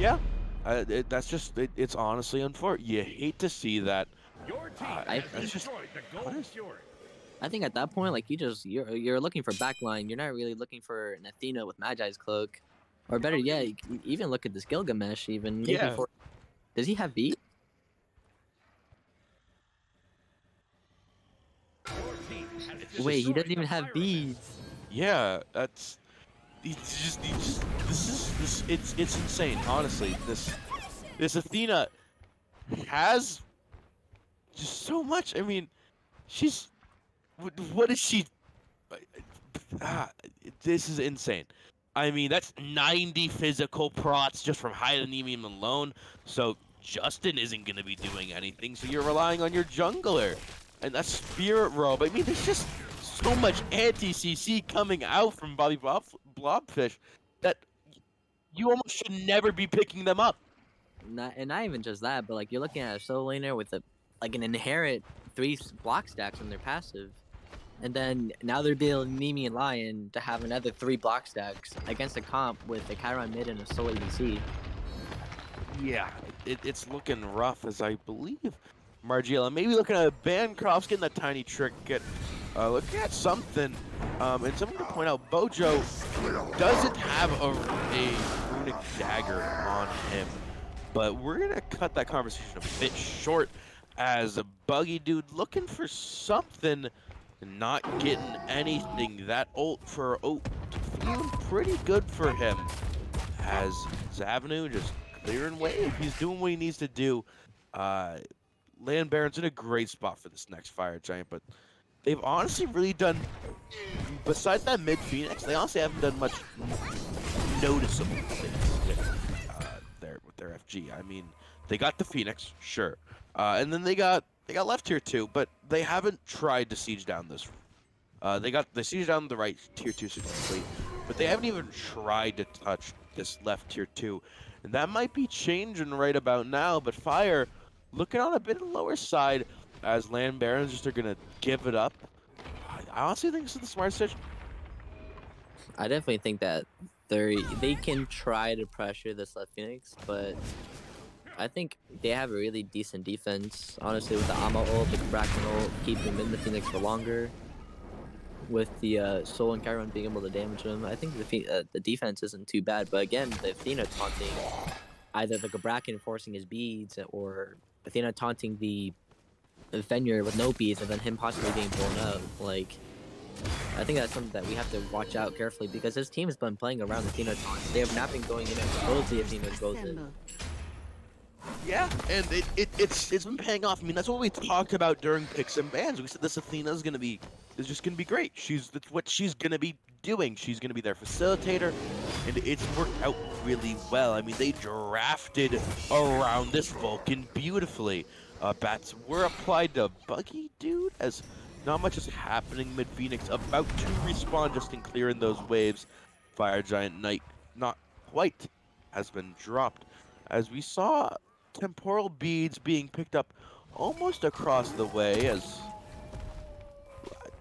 Yeah, that's just, it's honestly unfortunate. You hate to see that. Your team I has destroyed the Golden Fury. I think at that point, like, you're looking for backline. You're not really looking for an Athena with Magi's Cloak. Or better yet, you can even look at this Gilgamesh even. Maybe Yeah. Does he have beat? Wait, he doesn't even have beads. Yeah, that's, it's insane, honestly. This Athena has just so much. I mean, what is she? This is insane. I mean, that's 90 physical prots just from high anemia alone. So Justin isn't going to be doing anything. So you're relying on your jungler. And that's Spirit Robe. I mean, there's just so much anti-CC coming out from Bobby Blobfish that you almost should never be picking them up. Not even just that, but like you're looking at a solo laner with an inherent 3 block stacks on their passive. And then now they're building Nemi and Lion to have another 3 block stacks against a comp with a Chiron mid and a solo ADC. Yeah, it's looking rough, as I believe Margiela maybe looking at Bancroft's getting that tiny trick, looking at something. And something to point out, Bojo doesn't have a runic dagger on him. But we're going to cut that conversation a bit short as a Buggy Dude looking for something, not getting anything. That ult for Oat feeling pretty good for him as Avenue just clearing way. He's doing what he needs to do. Land Baron's in a great spot for this next Fire Giant, but they've honestly really done, besides that mid Phoenix, they honestly haven't done much noticeable things with their FG. I mean, they got the Phoenix, sure, and then they got left tier 2, but they haven't tried to siege down this. They siege down the right tier 2 successfully, but they haven't even tried to touch this left tier 2, and that might be changing right about now. But Fire looking on a bit of the lower side as Land Barons just are gonna give it up. I honestly think this is the smart decision. I definitely think that they can try to pressure this left Phoenix, but I think they have a really decent defense. Honestly, with the Ama ult, the Kraken ult, keep them in the Phoenix for longer. With the Soul and Chiron being able to damage them, I think the defense isn't too bad. But again, the Athena taunting either the Gabrakan forcing his beads or Athena taunting the Fenrir with no beads and then him possibly being blown up. Like, I think that's something that we have to watch out carefully because his team has been playing around Athena taunts. They have not been going in as close to Athena goes in. Yeah, and it's been paying off. I mean, that's what we talked about during picks and bans. We said this Athena is just gonna be great. That's what she's gonna be doing. She's gonna be their facilitator, and it's worked out really well. I mean, they drafted around this Vulcan beautifully. Bats were applied to Buggy Dude as not much is happening mid Phoenix. About to respawn just in clearing those waves. Fire Giant Knight not quite has been dropped as we saw temporal beads being picked up almost across the way. As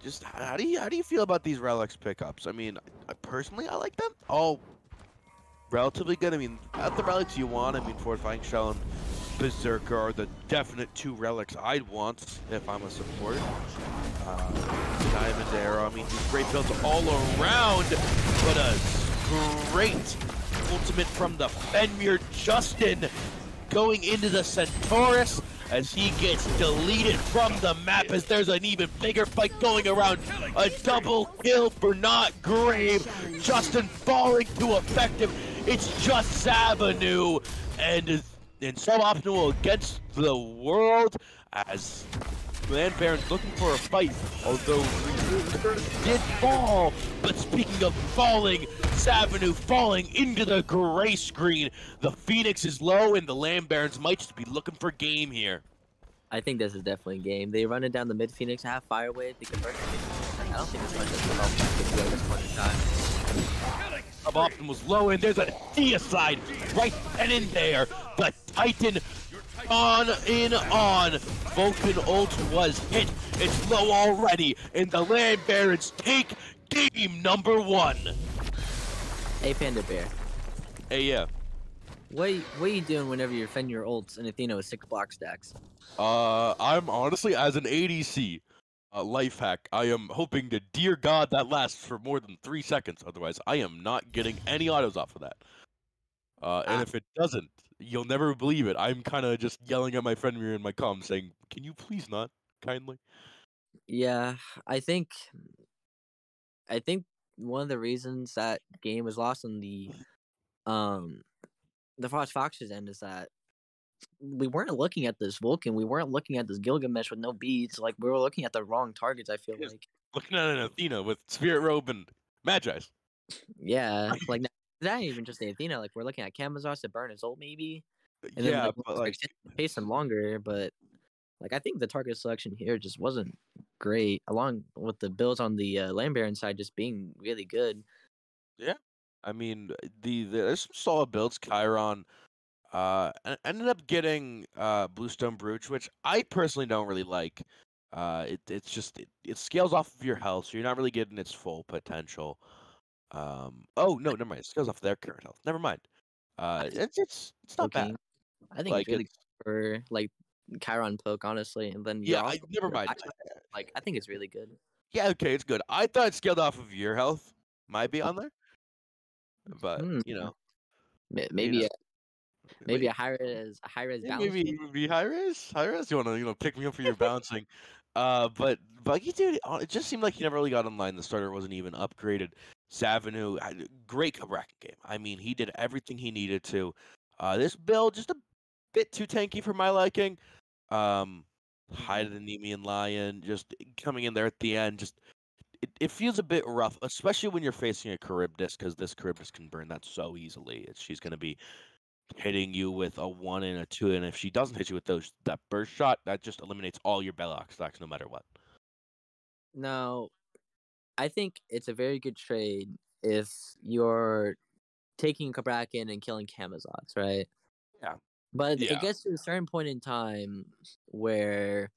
just how do you feel about these relics pickups? I mean, personally I like them all relatively good. I mean, at the relics you want. I mean, Fortifying Shell and Berserker are the definite 2 relics I'd want if I'm a support. Diamond Arrow, I mean, these great builds all around, but a great ultimate from the Fenrir Justin going into the Centaurus as he gets deleted from the map as there's an even bigger fight going around. A double kill for Not Grave. Justin falling to effective. It's just Avenue and suboptimal against the world as Land Baron's looking for a fight, although did fall. But speaking of falling, Savanu falling into the gray screen. The Phoenix is low, and the Land Barons might just be looking for game here. I think this is definitely game. They run it down the mid Phoenix, have Fire Wave, they convert it. I don't think it's much of at this point in time. Suboptimal's low, and there's a deicide right then and there. The Titan on. Vulcan ult was hit. It's low already, and the Land Barons take game number 1. Hey, Panda Bear. Hey, yeah. What are you doing whenever you're defending your ults and Athena with 6 block stacks? I'm honestly, as an ADC, life hack, I am hoping to dear God that lasts for more than 3 seconds. Otherwise, I am not getting any autos off of that. And if it doesn't, you'll never believe it. I'm kind of just yelling at my friend in my comm saying, "Can you please not, kindly?" Yeah, I think one of the reasons that game was lost on the Frost Fox's end is that we weren't looking at this Vulcan. We weren't looking at this Gilgamesh with no beads. Like, we were looking at the wrong targets, I feel like. Looking at an Athena with Spirit Robe and Magi's. Yeah, like, not even just the Athena. Like, we're looking at Camazos to burn his ult, maybe. And Yeah, then, but like, pace them longer. But, like, I think the target selection here just wasn't great, along with the builds on the Land Baron side just being really good. yeah. I mean, there's some solid builds. Chiron ended up getting Bluestone Brooch, which I personally don't really like. It's just it scales off of your health, so you're not really getting its full potential. Oh no, never mind. It scales off their current health. Never mind. It's not bad. I think Like it's really good for like Chiron poke, honestly, and then Yeah, you're never mind. like I think it's really good. Yeah, okay, it's good. I thought it scaled off of your health. Might be on there, but Hmm. you know, Maybe know, maybe a high res balance. maybe high res. High res. You want to pick me up for your bouncing. But Buggy dude, it just seemed like he never really got online. The starter wasn't even upgraded. Savanu, great Kabrakan game. I mean, he did everything he needed to. This build just a bit too tanky for my liking. Hide the Nemean Lion just coming in there at the end. Just it feels a bit rough, especially when you're facing a Charybdis, because this Charybdis can burn that so easily. She's going to be hitting you with a 1 and a 2, and if she doesn't hit you with that burst shot, that just eliminates all your Belloc stacks no matter what. Now, I think it's a very good trade if you're taking Kabrakan and killing Kamazots, right? Yeah. But Yeah. it gets to a certain point in time where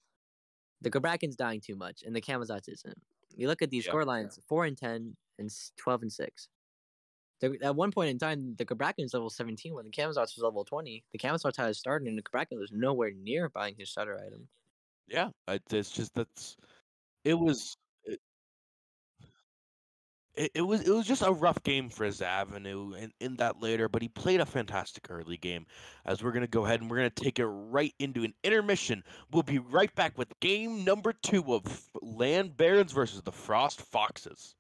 the Kabrakan's dying too much and the Kamazots isn't. You look at these score lines: 4 and 10 and 12 and 6. At one point in time, the Kabrakan is level 17 when the Kamazots was level 20. The Kamazots had a starter, and the Kabrakan was nowhere near buying his starter item. Yeah, it's just it was it was just a rough game for his Avenue in that later, but he played a fantastic early game. As we're gonna go ahead and we're gonna take it right into an intermission. We'll be right back with game number 2 of Land Barons versus the Frost Foxes.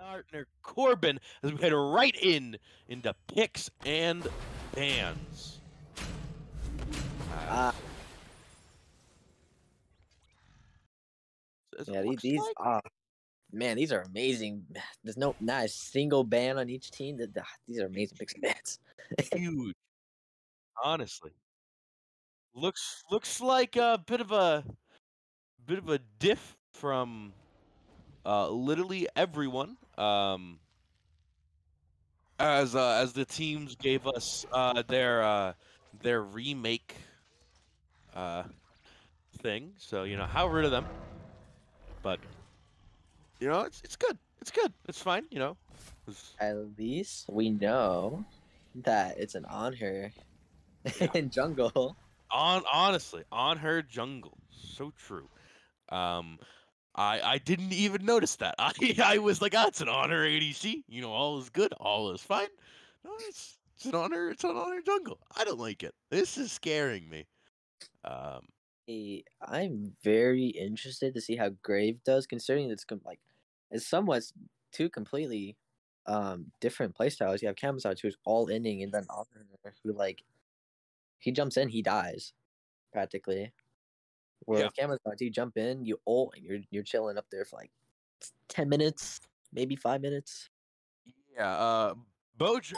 partner Corbin as we head right into picks and bans. Yeah, these man, these are amazing. There's not a single ban on each team. These are amazing picks and bans. Huge, honestly. Looks like a bit of a diff from literally everyone. As the teams gave us their remake thing, so how rid of them. But it's good. It's good. It's fine. At least we know that it's an on her in jungle. Honestly, on her jungle. So true. I didn't even notice that. I was like, it's an honor ADC. All is good. All is fine. No, it's an honor. It's an honor jungle. I don't like it. This is scaring me. I'm very interested to see how Grave does, considering it's somewhat two completely different playstyles. You have Kamazaj, who's all inning, and then Honor, who he jumps in, he dies practically. Where with Kamazaj, you jump in, you ult, and you're chilling up there for 10 minutes, maybe 5 minutes. Yeah, Bojo.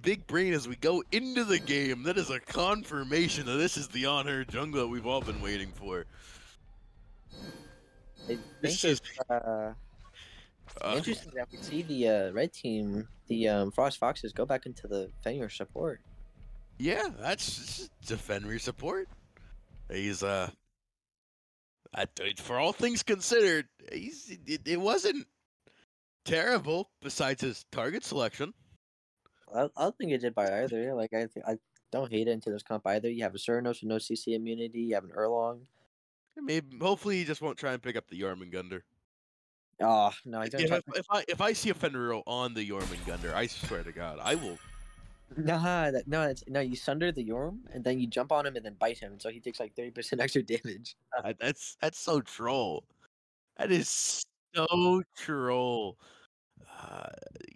Big brain as we go into the game. That is a confirmation that this is the on her jungle that we've all been waiting for. I think it's interesting that we see the red team, the Frost Foxes, go back into the Fenrir support. Yeah, that's Fenrir support. He's for all things considered, it wasn't terrible besides his target selection. I don't think it did by either. I don't hate it into this comp either. You have a Cernos with no CC immunity. You have an Erlong. Maybe hopefully he just won't try and pick up the Jormungandr. Oh no! I don't. If I see a Fenrir on the Jormungandr, I swear to God, I will. No, you sunder the Yorm and then you jump on him and then bite him, so he takes 30% extra damage. That's so troll. That is so troll.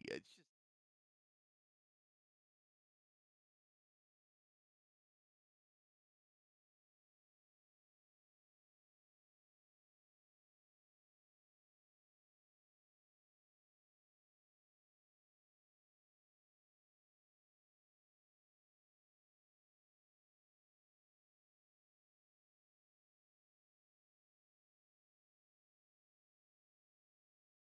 It's just...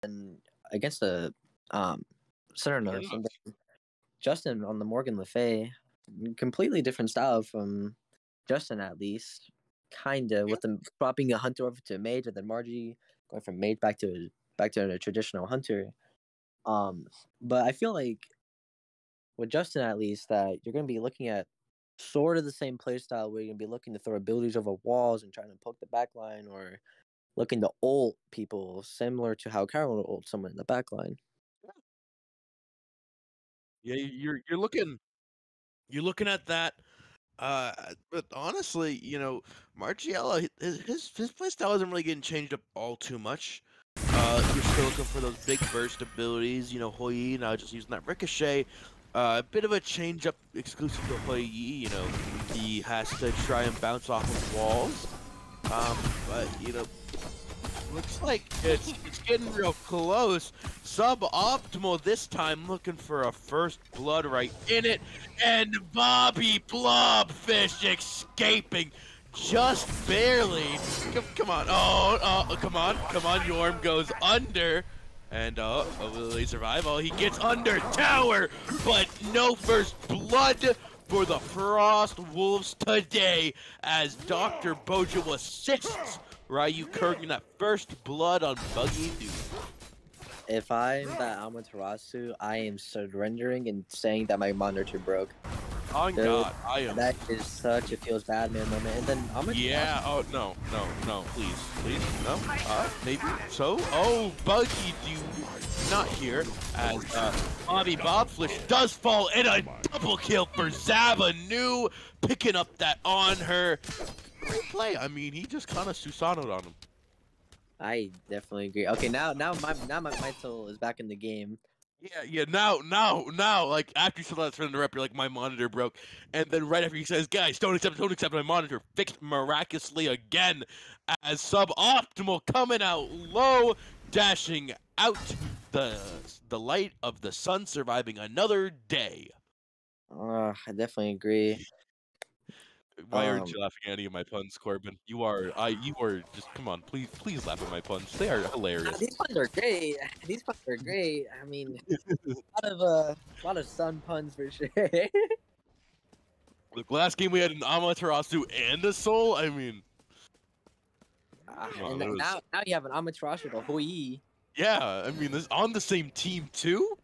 And against the Cernos, and then Justin on the Morgan Le Fay, completely different style from Justin, at least. Kinda with them swapping a hunter over to a mage, and then Margie going from mage back to a traditional hunter. But I feel like with Justin, at least, that you're going to be looking at sort of the same playstyle where you're going to be looking to throw abilities over walls and trying to poke the backline, or looking to ult people, similar to how Carol would ult someone in the backline. Yeah, you're looking at that. But honestly, Margiela, his playstyle isn't really getting changed up all too much. You're still looking for those big burst abilities. Hoi now just using that ricochet. A bit of a change up exclusive to Hoi. He has to try and bounce off of walls. But Looks like it's getting real close. Suboptimal this time, looking for a first blood right in it, and Bobby Blobfish escaping just barely. Come on, come on, Yorm goes under. And will he survive? Oh, he gets under tower, but no first blood for the Frost Wolves today as Dr. Bojo assists Ryu Kurgan that first blood on Buggy Dude. If I'm that Amaterasu, I am surrendering and saying that my monitor broke. Oh God, I am. That is such a feels bad man moment. And then Amaterasu. Yeah. Oh no, please, no. Maybe so. Oh, Buggy Dude, not here as Bobby Bobflish does fall in a double kill for Zavanu, picking up that on her. Great play. I mean, he just kind of Susano'd on him. I definitely agree. Okay, now my soul is back in the game. Yeah. Now, like after you saw that turn the rep, you're like, my monitor broke, and then right after he says, guys, don't accept my monitor, fixed miraculously again, as Suboptimal coming out low, dashing out the light of the sun, surviving another day. I definitely agree. Why aren't you laughing at any of my puns, Corbin? You are just, come on, please laugh at my puns. They are hilarious. These puns are great. These puns are great. I mean, a lot of sun puns for sure. The last game we had an Amaterasu and a Soul. I mean, and now you have an Amaterasu with a Hoi. yeah. I mean, this on the same team too.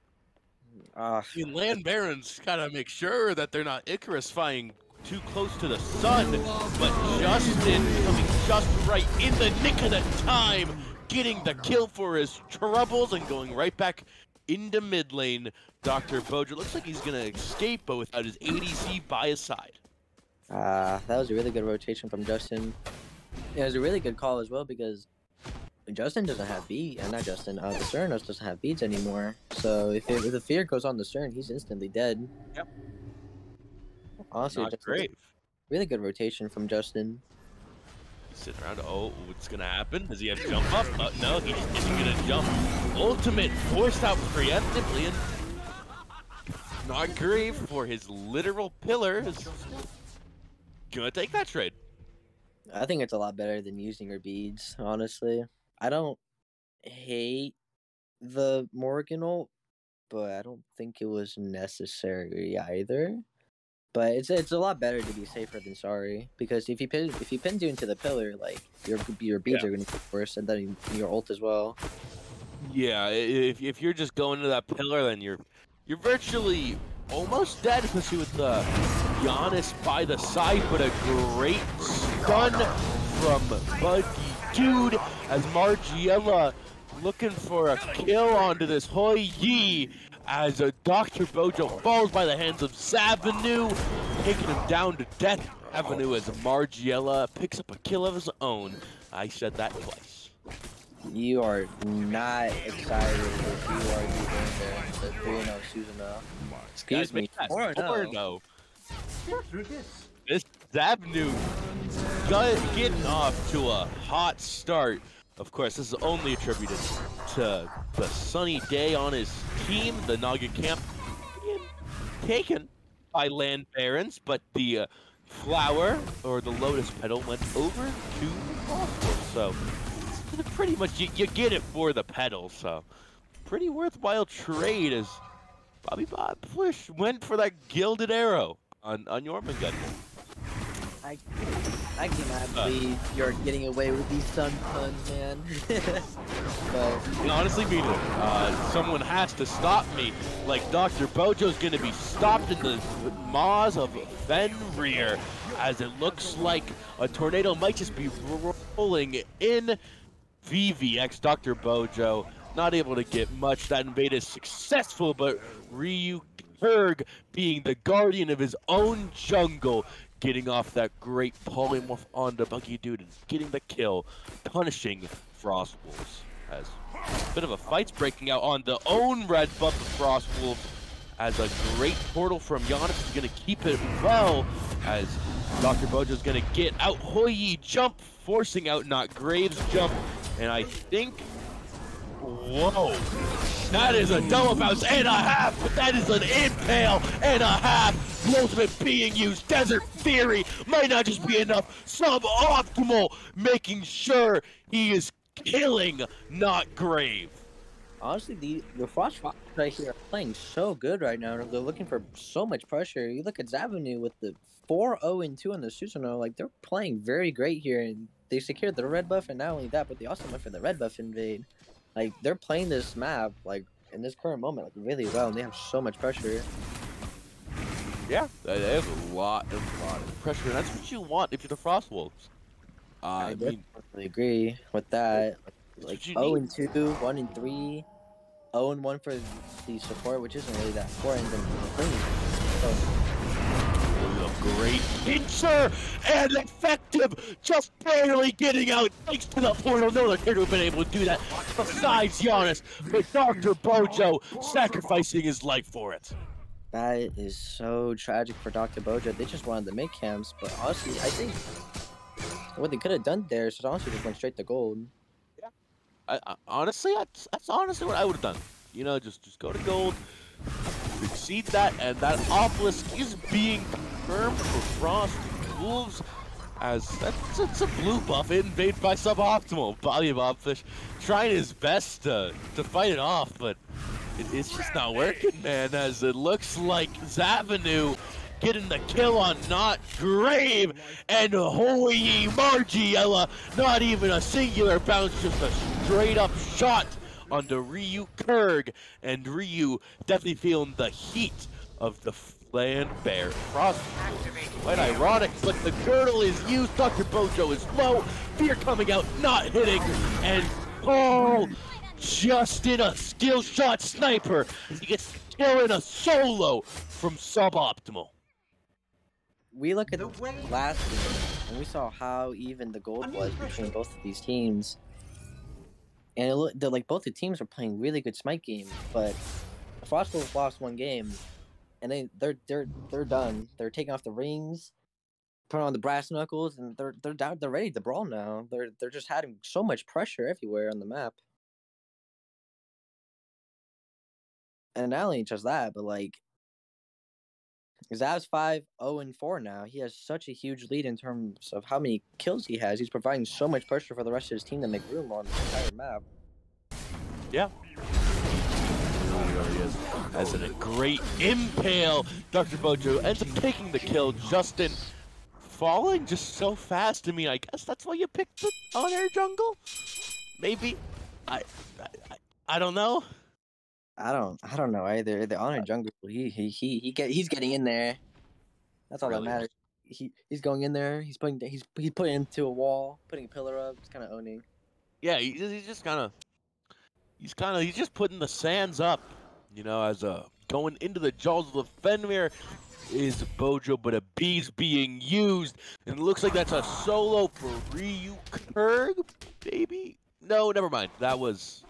I mean, Land Barons gotta make sure that they're not Icarus-fying too close to the sun, but Justin coming just right in the nick of the time, getting the kill for his troubles and going right back into mid lane. Dr. Bojo looks like he's gonna escape, but without his ADC by his side. that was a really good rotation from Justin. It was a really good call as well because Justin doesn't have bead, not Justin. The Cernos doesn't have beads anymore. So if the fear goes on the Cern, he's instantly dead. Yep. Honestly, Not great. Really good rotation from Justin. He's sitting around. Oh, what's gonna happen? Does he have to jump up? No, he just isn't gonna jump. Ultimate forced out preemptively, and not great for his literal pillars. Gonna take that trade. I think it's a lot better than using your beads, honestly. I don't hate the Morgan ult, but I don't think it was necessary either. But it's a lot better to be safer than sorry, because if he pins you into the pillar, like your beads are gonna get worse, and then your ult as well. Yeah, if you're just going to that pillar, then you're virtually almost dead, especially with the Giannis by the side, but a great stun from Buggy Dude as Margiela looking for a kill onto this Hoi Yi as Dr. Bojo falls by the hands of Zavanu, taking him down to death. Avenue as Margiela picks up a kill of his own. I said that twice. You are not excited if you are doing the 3-0 Susanoo. Excuse me. 4-0. This Zavanu getting off to a hot start. Of course, this is only attributed to the sunny day on his team. The Naga camp taken by Land Barons, but the flower or the lotus petal went over to Frostwolf. So pretty much you get it for the petal. So pretty worthwhile trade as Bobby Bobflish went for that gilded arrow on Jormungandr. I cannot believe you're getting away with these sun puns, man. But honestly, mean it. Someone has to stop me. Like Dr. Bojo's gonna be stopped in the maws of Fenrir, as it looks like a tornado might just be rolling in VVX. Dr. Bojo not able to get much. That invade is successful, but Ryu Kurg, being the guardian of his own jungle, getting off that great polymorph onto Buggy Dude and getting the kill, punishing Frostwolves. As a bit of a fight's breaking out on the own red buff of Frostwolves, as a great portal from Giannis is going to keep it well, as Dr. Bojo's going to get out Hoi Yi jump, forcing out Not Graves jump, And I think, whoa, that is a double bounce and a half, but that is an impale and a half. The ultimate being used. Desert Fury might not just be enough. Suboptimal, making sure he is killing, not Grave. Honestly, the Frost Fox right here are playing so good right now. They're looking for so much pressure. You look at Zavenu with the 4-0-2 on the Susanoo, like they're playing very great here, and they secured the red buff, and not only that, but they also went for the red buff invade. Like they're playing this map like in this current moment like really well, and they have so much pressure. Yeah, they have a lot of pressure, and that's what you want if you're the Frost Wolves. I definitely agree with that. Like 0-2, 1-3, 0-1 for the support, which isn't really that important. A great pincher and effective, just barely getting out thanks to the portal. No other character would have been able to do that besides Giannis, but Dr. Bojo sacrificing his life for it. That is so tragic for Dr. Bojo. They just wanted to make camps, but honestly, I think what they could have done there is honestly just went straight to gold. Honestly, that's honestly what I would have done. You know, just go to gold, exceed that, and that obelisk is being confirmed for Frost Wolves, as it's a blue buff invaded by Suboptimal. Bobfish trying his best to fight it off, but it's just not working, man, as it looks like Zavenu getting the kill on Not Grave, and holy Margiela, not even a singular bounce, just a straight up shot onto Ryu Kurg, and Ryu definitely feeling the heat of the Land Bear. Frost, quite ironic, but the girdle is used, Dr. Bojo is low, Fear coming out, not hitting, and oh, just in a skill shot sniper, he gets killing a solo from Suboptimal. We look at the last game, and we saw how even the gold was between both of these teams. And it looked like both the teams were playing really good smite games, but the Frost Wolves lost one game, and they're done. They're taking off the rings, putting on the brass knuckles, and they're down. They're ready to brawl now. They're just having so much pressure everywhere on the map. And not only just that, but like Zav's 5-0-4 now. He has such a huge lead in terms of how many kills he has. He's providing so much pressure for the rest of his team to make room on the entire map. Yeah. There he is. As in a great impale, Dr. Bojo ends up taking the kill. Justin falling just so fast. I mean, I guess that's why you picked the on-air jungle? Maybe. I don't know. I don't know either. The honor jungle, he's getting in there. That's all that matters. He's going in there. He's putting into a wall, putting a pillar up. He's kind of owning. Yeah, he's just kind of he's just putting the sands up, you know, as going into the jaws of the Fenrir is Bojo, but a bee's being used, and it looks like that's a solo for Ryu Kurg, maybe. No, never mind. That was.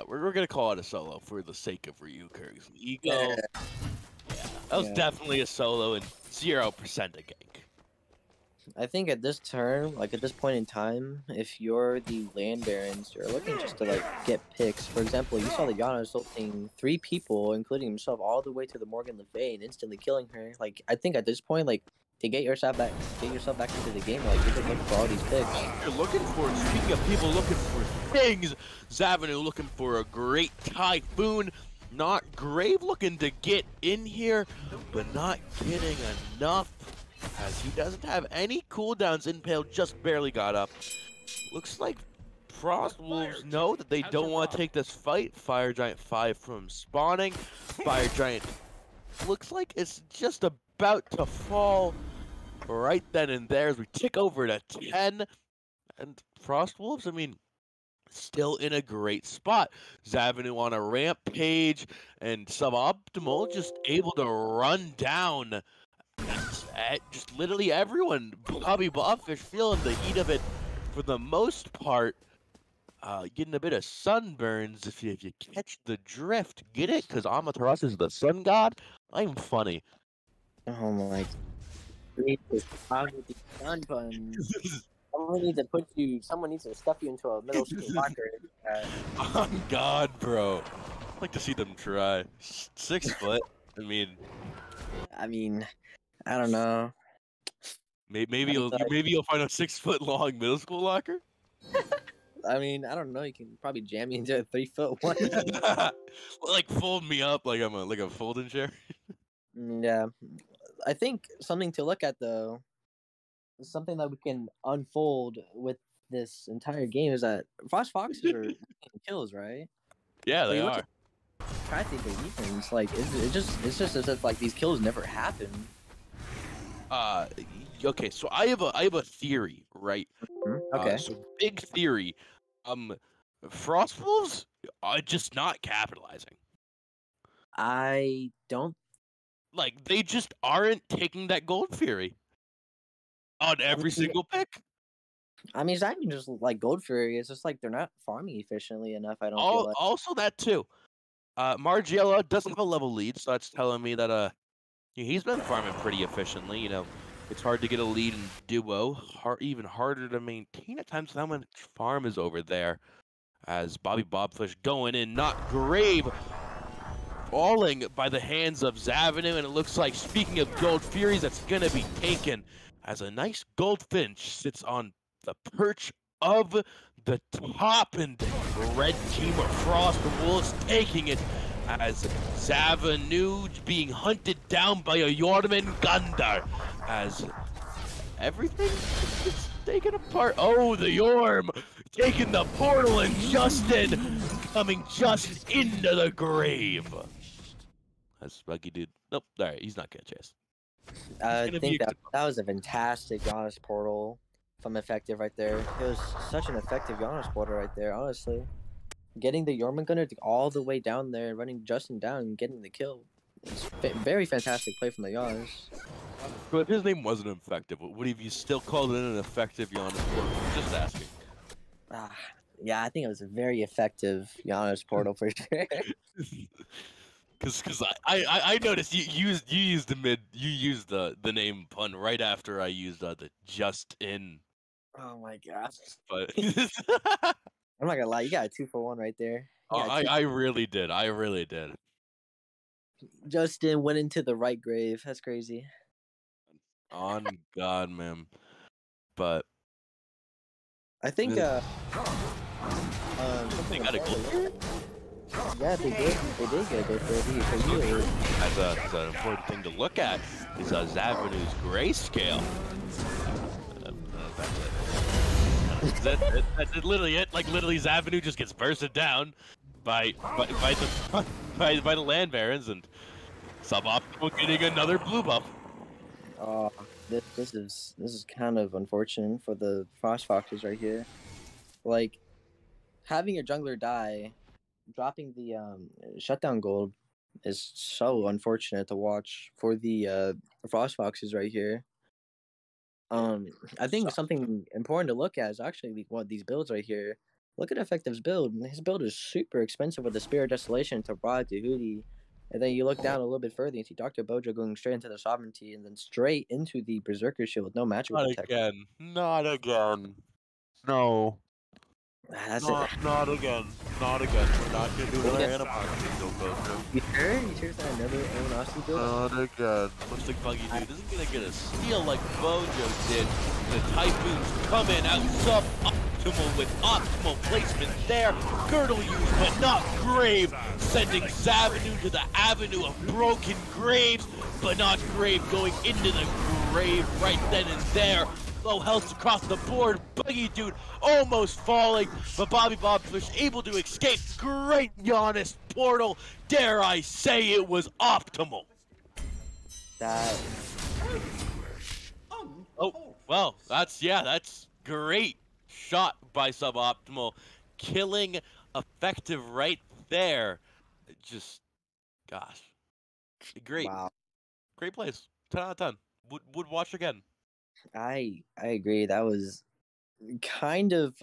We're gonna call it a solo for the sake of Ryu Kurg's ego. Yeah, that was definitely a solo and 0% a gank. I think at this turn, like at this point in time, if you're the Land Barons, you're looking just to like get picks. For example, you saw the Yana assaulting 3 people, including himself, all the way to the Morgan Le Fay and instantly killing her. Like I think at this point, like to get yourself back into the game, like you're looking for all these picks. You're looking for, speaking of people looking for things, Zavenu looking for a great Typhoon. Not Grave looking to get in here, but not getting enough, as he doesn't have any cooldowns. Impale just barely got up. Looks like Frost Wolves know that they don't want to take this fight. Fire Giant 5 from spawning. Fire Giant looks like it's just about to fall right then and there as we tick over to 10. And Frost Wolves, I mean, still in a great spot. Zavenu on a rampage, and Suboptimal just able to run down just literally everyone. Bobby Bobfish feeling the heat of it for the most part. Getting a bit of sunburns if you catch the drift. Get it? Because Amaterasu is the sun god? I'm funny. Oh my. Sun puns. Someone needs to put you. Someone needs to stuff you into a middle school locker. On God, bro. I'd like to see them try. 6 foot. I mean, I mean, I don't know. maybe I mean, you'll find a 6 foot long middle school locker. I don't know. You can probably jam me into a 3-foot one. Like fold me up like I'm a folding chair. Yeah, I think something to look at though, something that we can unfold with this entire game is that Frost Foxes are getting kills, right? Yeah, But they you look are. at practically defense, like it's just as if like these kills never happen. Okay, so I have a theory, right? Okay, So big theory. Frost Wolves are just not capitalizing. I don't. Like they just aren't taking that gold fury on every single pick. I mean, it's not even just like Gold Fury. It's just like they're not farming efficiently enough. I don't feel like. Also that too. Margiela doesn't have a level lead, so that's telling me that he's been farming pretty efficiently. You know, it's hard to get a lead in duo. Even harder to maintain at times. How much farm is over there? As Bobby Bobfish going in, not grave, falling by the hands of Zavenu, and it looks like, speaking of Gold Furies, that's going to be taken as a nice Goldfinch sits on the perch of the top, and red team of Frost Wolves taking it as Zavenu being hunted down by a Yorman Gundar as everything is taken apart. Oh, the Yorm taking the portal, and Justin coming just into the grave. That's Buggy Dude. Nope, alright, he's not gonna chase. I think that was a fantastic Giannis portal from effective right there. It was such an effective Giannis portal right there, honestly. Getting the Jormungandr all the way down there, running Justin down, and getting the kill. It's very fantastic play from the Giannis. But if his name wasn't effective, would he be still called in an effective Giannis portal? Just asking. Yeah, I think it was a very effective Giannis portal for sure. Cause I noticed you used the name pun right after I used the just in. Oh my gosh! But I'm not gonna lie, you got a 2-for-1 right there. I really did. Justin went into the right grave. That's crazy. On God, man. But I think they something got a goal. Yeah, they did. They did get a goal for you. That's an important thing to look at. Is Zavenu's grayscale. That's it. That's literally it. Like literally, Zavenu just gets bursted down by the land barons, and Suboptimal getting another blue buff. This is kind of unfortunate for the Frost Foxes right here. Like having your jungler die, dropping the shutdown gold is so unfortunate to watch for the Frost Foxes right here. I think something important to look at is actually one of these builds right here. Look at Effective's build. His build is super expensive with the Spirit Desolation to Broad to Hootie. And then you look down a little bit further and see Dr. Bojo going straight into the Sovereignty and then straight into the Berserker Shield with no magical protection. Not again. No. That's not again. Not again. We're not gonna do another animosity build, Bojo. You sure? You sure it's not another animosity build? Not again. Looks like Buggy Dude isn't gonna get a steal like Bojo did. The Typhoons coming out suboptimal with optimal placement there. Girdle used, but not Grave. Sending Zavenu to the avenue of broken graves, but not Grave going into the grave right then and there. Low health across the board. Buggy Dude almost falling, but Bobby Bobfish able to escape. Great Giannis portal. Dare I say it was optimal. That. Oh, well, that's great shot by Suboptimal. Killing effective right there. Just, gosh. Great. Wow. Great plays. 10 out of 10. Would watch again. I agree. That was kind of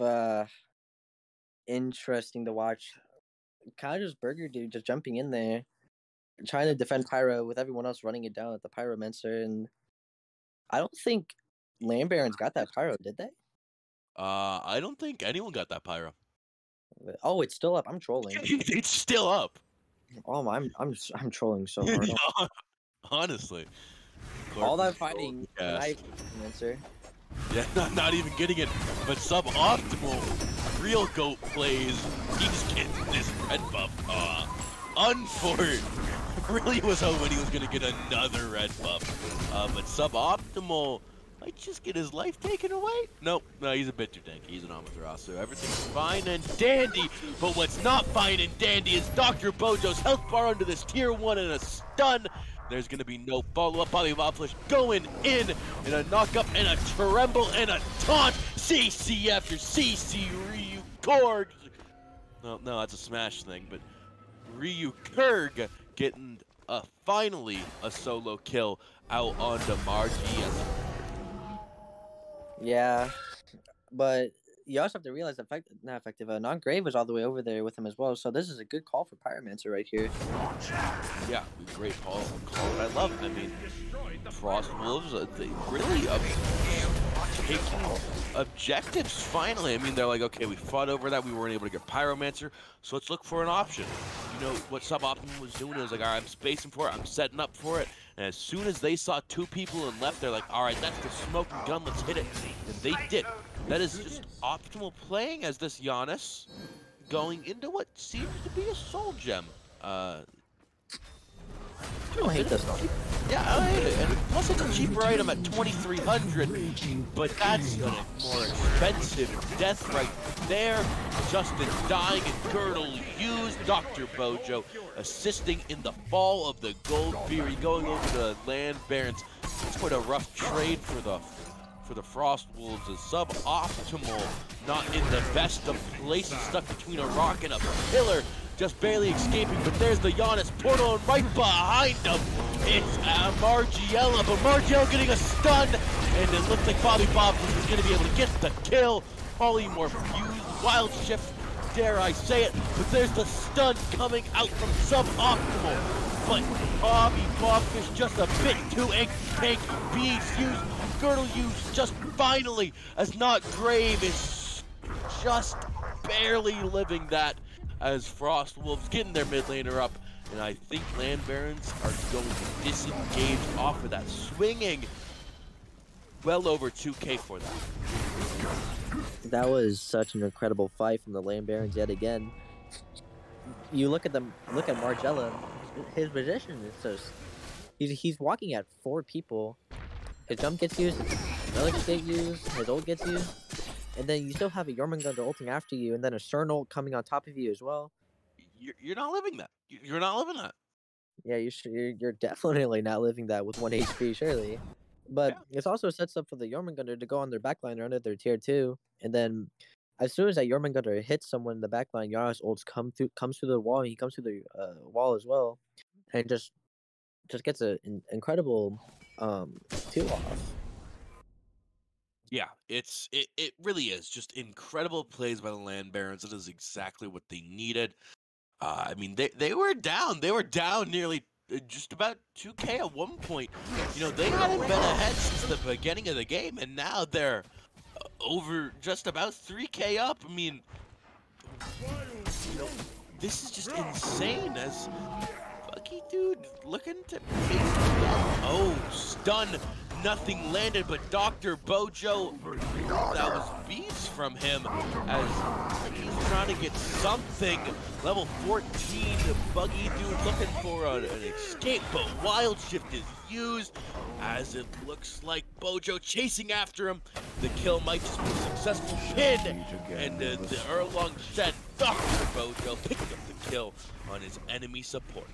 interesting to watch. Kind of just Burger Dude just jumping in there, trying to defend Pyro with everyone else running it down at the Pyromancer, and I don't think Land Barons got that Pyro, did they? I don't think anyone got that pyro. Oh, it's still up. I'm trolling. It's still up. Oh, I'm trolling so hard. Yeah, honestly. All that fighting, and Yes. I answer. Yeah, not even getting it, but suboptimal real GOAT plays. He's getting this red buff. Unfortunate. Really was hoping he was gonna get another red buff. But suboptimal might just get his life taken away. Nope, no, he's a bit too tanky. He's an Amaterasu. Everything's fine and dandy, but what's not fine and dandy is Dr. Bojo's health bar under this tier 1 and a stun. There's going to be no follow-up. Bobby Wildflesh going in a knock-up and a tremble and a taunt. CC after CC. Ryu Korg. Well, no, that's a smash thing, but Ryu Kurg getting finally a solo kill out onto Margie. Yeah, but you also have to realize that not effective. Non-Grave was all the way over there with him as well, so this is a good call for Pyromancer right here. Yeah, great call that I love. I mean, Frost Wolves, they really taking objectives finally. I mean, they're like, okay, we fought over that. We weren't able to get Pyromancer, so let's look for an option. You know, what Suboptimal was doing is like, all right, I'm spacing for it. I'm setting up for it. And as soon as they saw 2 people and left, they're like, all right, that's the smoking gun. Let's hit it. And they did. That is just optimal playing as this Giannis going into what seems to be a soul gem. I don't hate this one. Yeah, I hate it. And plus it's a cheaper item at 2,300, but that's a more expensive death right there. Justin dying and Girdle used. Dr. Bojo assisting in the fall of the Gold Fury, going over to Land Barons. It's quite a rough trade for the Frost Wolves. Is suboptimal, not in the best of places, stuck between a rock and a pillar. Just barely escaping, but there's the Giannis portal, and right behind him, it's Margiela, but Margiela getting a stun, and it looks like Bobby Bob was going to be able to get the kill. Polymorph used, Wild Shift, dare I say it, but there's the stun coming out from Suboptimal, but Bobby Bobfish just a bit too tanky. Beads used, Girdle used, just finally, as Not Grave is just barely living that, as Frost Wolves getting their mid laner up, and I think Land Barons are going to disengage off of that, swinging well over 2K for that. That was such an incredible fight from the Land Barons yet again. You look at Margiela, his position is just, he's walking at 4 people. His jump gets used, his relics get used, his ult gets used. And then you still have a Jormungandr ulting after you, and then a Cern ult coming on top of you as well. You're not living that. You're not living that. Yeah, you're definitely not living that with 1 HP, surely. But yeah, it also sets up for the Jormungandr to go on their backline or under their tier 2. And then as soon as that Jormungandr hits someone in the backline, Yara's ults comes through the wall, and he comes through the wall as well. And just gets an incredible 2-off. Yeah, it really is just incredible plays by the Land Barons. It is exactly what they needed. I mean, they were down. They were down nearly just about 2K at one point. You know, they hadn't been ahead since the beginning of the game, and now they're over just about 3K up. I mean, you know, this is just insane. As Bucky Dude looking to make stun. Nothing landed, but Dr. Bojo, that was beats from him as he's trying to get something. Level 14, Buggy Dude looking for an escape, but Wild Shift is used as it looks like Bojo chasing after him. The kill might just be a successful pin, and the Erlong said Dr. Bojo picked up the kill on his enemy support.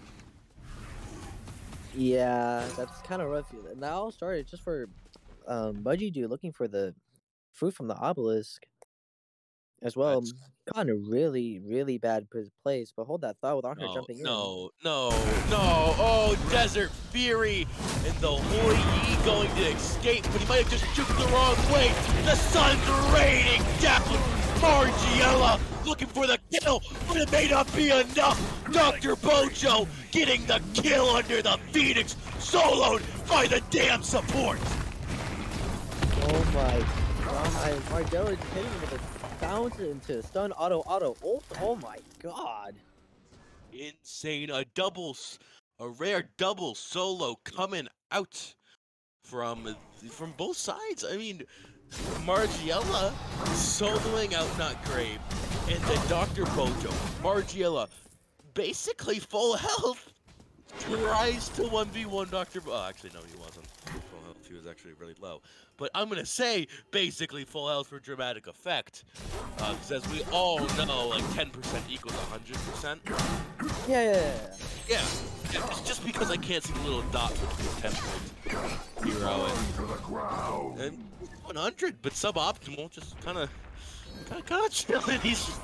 Yeah, that's kind of rough. That all started just for Budgie Dude looking for the fruit from the obelisk as well. Got in a really, really bad place, but hold that thought with Arthur jumping in. No. Oh, Desert Fury and the Hoi Yi going to escape, but he might have just juked the wrong way. The sun's raining down. Margiela looking for the kill, but it may not be enough. Dr. Bojo getting the kill under the Phoenix, soloed by the damn support. Oh my Margella just hitting him with a bounce into stun auto ult. Oh my god. Insane. A rare double solo coming out from both sides. I mean, Margiela soloing out Nutgrave, and the Dr. Bojo. Margiela, basically full health, tries to 1v1 Dr. Actually, no, he wasn't full health. He was actually really low. But I'm going to say basically full health for dramatic effect. Because as we all know, like 10% equals 100%. Yeah. Just because I can't see the little dot with the 10 point hero and 100, but suboptimal, just kind of chilling. He's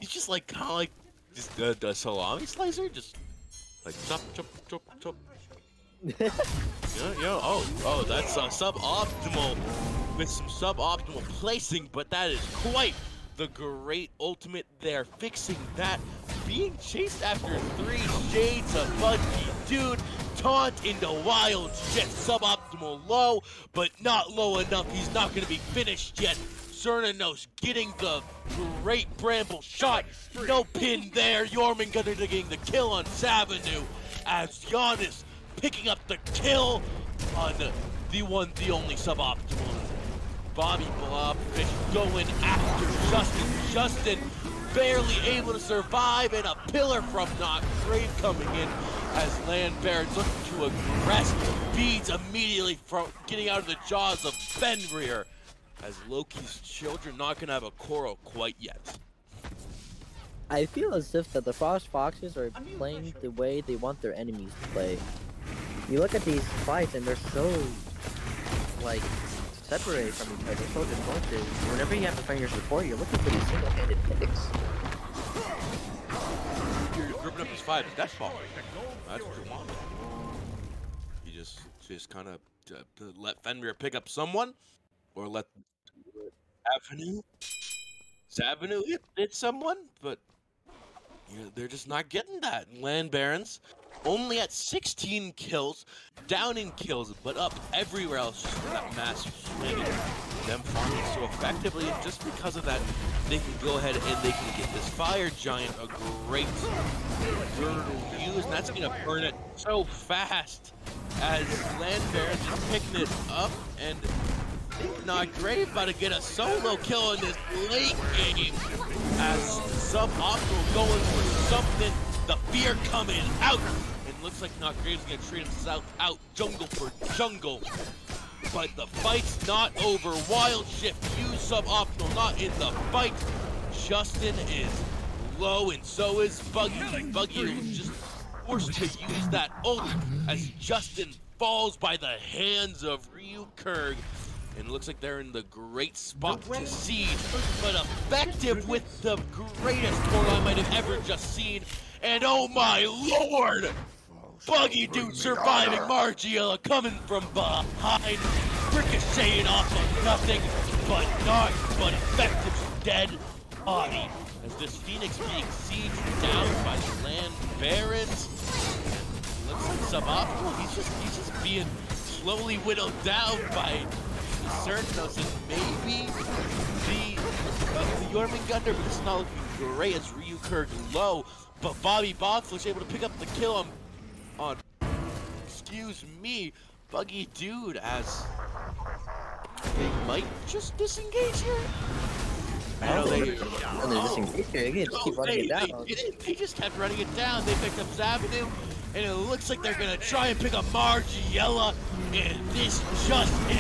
just like kind of like just a salami slicer, just like chop. Oh, that's suboptimal with some suboptimal placing, but that is quite the great ultimate there, fixing that. Being chased after 3 shades of Buggy Dude, taunt into wild shit, suboptimal low, but not low enough. He's not going to be finished yet. Cernanos getting the great Bramble shot. No pin there. Jormungandr getting the kill on Savanu as Giannis picking up the kill on the only suboptimal. Bobby Blobfish going after Justin. Justin barely able to survive, and a pillar from Nutgrave coming in as Land Baron's looking to aggress. Beads immediately from getting out of the jaws of Fenrir, as Loki's children not gonna have a Koro quite yet. I feel as if that the Frost Foxes are playing the way they want their enemies to play. You look at these fights and they're so, like, separated from each other, so disjointed. Whenever you have to find your support, you're looking for these single-handed picks. You're gripping up his fight, that's fine. That's what you want. You just kind of let Fenrir pick up someone, or let Savanu hit someone, but they're just not getting that. Land Barons only at 16 kills, down in kills, but up everywhere else just for that massive swing. Them farming so effectively, and just because of that, they can go ahead and they can get this Fire Giant a great burn use, and that's gonna burn it so fast as Land Barons is picking it up, and Nutgrave about to get a solo kill in this late game as suboptimal going for something. The fear coming out, and looks like Nutgrave's gonna treat himself out jungle for jungle. But the fight's not over. Wild Shift, use suboptimal, not in the fight. Justin is low, and so is Buggy. Buggy was just forced to use that ult as Justin falls by the hands of Ryukurg. And it looks like they're in the great spot to siege, but effective with the greatest total I might have ever just seen. And oh my lord! Buggy Dude surviving, Margiela coming from behind, ricocheting off of nothing, but effective dead body. As this Phoenix being sieged down by the Land Barons. Looks like suboptimal, he's just being slowly whittled down by Cernos, and maybe the Jormungandr, but it's not looking great as Ryukurg low. But Bobby Box was able to pick up the kill on excuse me, Buggy Dude, as they might just disengage here. I know they disengage here. They just keep running it down. They just kept running it down. They picked up Zavanu, and it looks like they're gonna try and pick up Margiela, and this just in.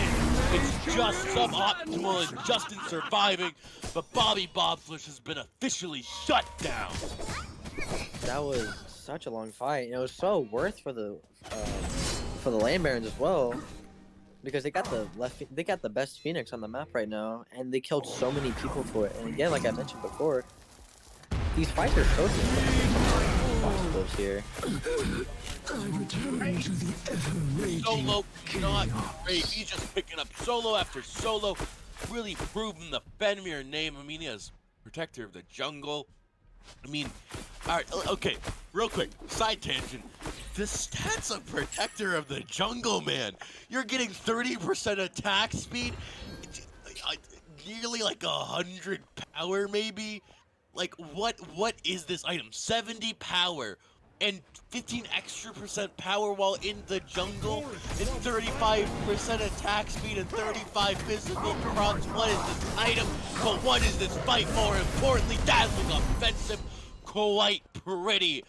It's just suboptimal and Justin surviving, but Bobby Bobfish has been officially shut down. That was such a long fight, and it was so worth for the Land Barons as well, because they got the best Phoenix on the map right now, and they killed so many people for it. And again, like I mentioned before, these fights are so difficult here. Solo not great. He's just picking up solo after solo, really proving the Fenrir name. I mean, he is protector of the jungle. I mean, all right, okay, real quick, side tangent. the stats of Protector of the Jungle, man. You're getting 30% attack speed, nearly like 100 power, maybe. Like, what is this item? 70 power and 15 extra % power while in the jungle, and 35% attack speed and 35 physical procs. What is this item? But what is this fight? More importantly, dazzling offensive, quite pretty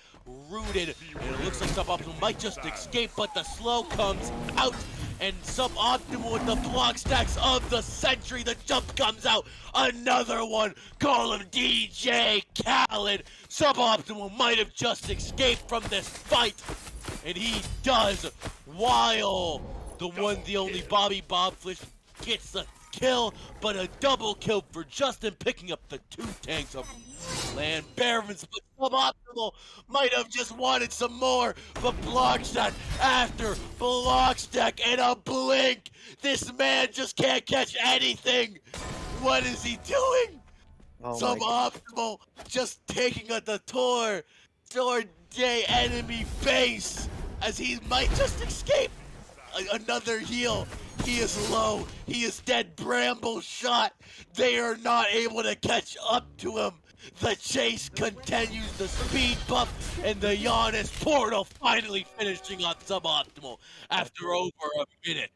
rooted, and it looks like Suboptimal might just escape, but the slow comes out, and Suboptimal with the block stacks of the century. The jump comes out, another one. Call him DJ Khaled. Suboptimal might have just escaped from this fight, and he does, while the one, the only Bobby Bobfish gets the kill, but a double kill for Justin, picking up the 2 tanks of Land Barons. But Suboptimal might have just wanted some more, but block stack after block stack and a blink. This man just can't catch anything. What is he doing? Oh Suboptimal just taking a detour toward the enemy base as he might just escape. Another heal. He is low. He is dead. Bramble shot. They are not able to catch up to him. The chase continues, the speed buff, and the Giannis portal finally finishing on Suboptimal after over a minute.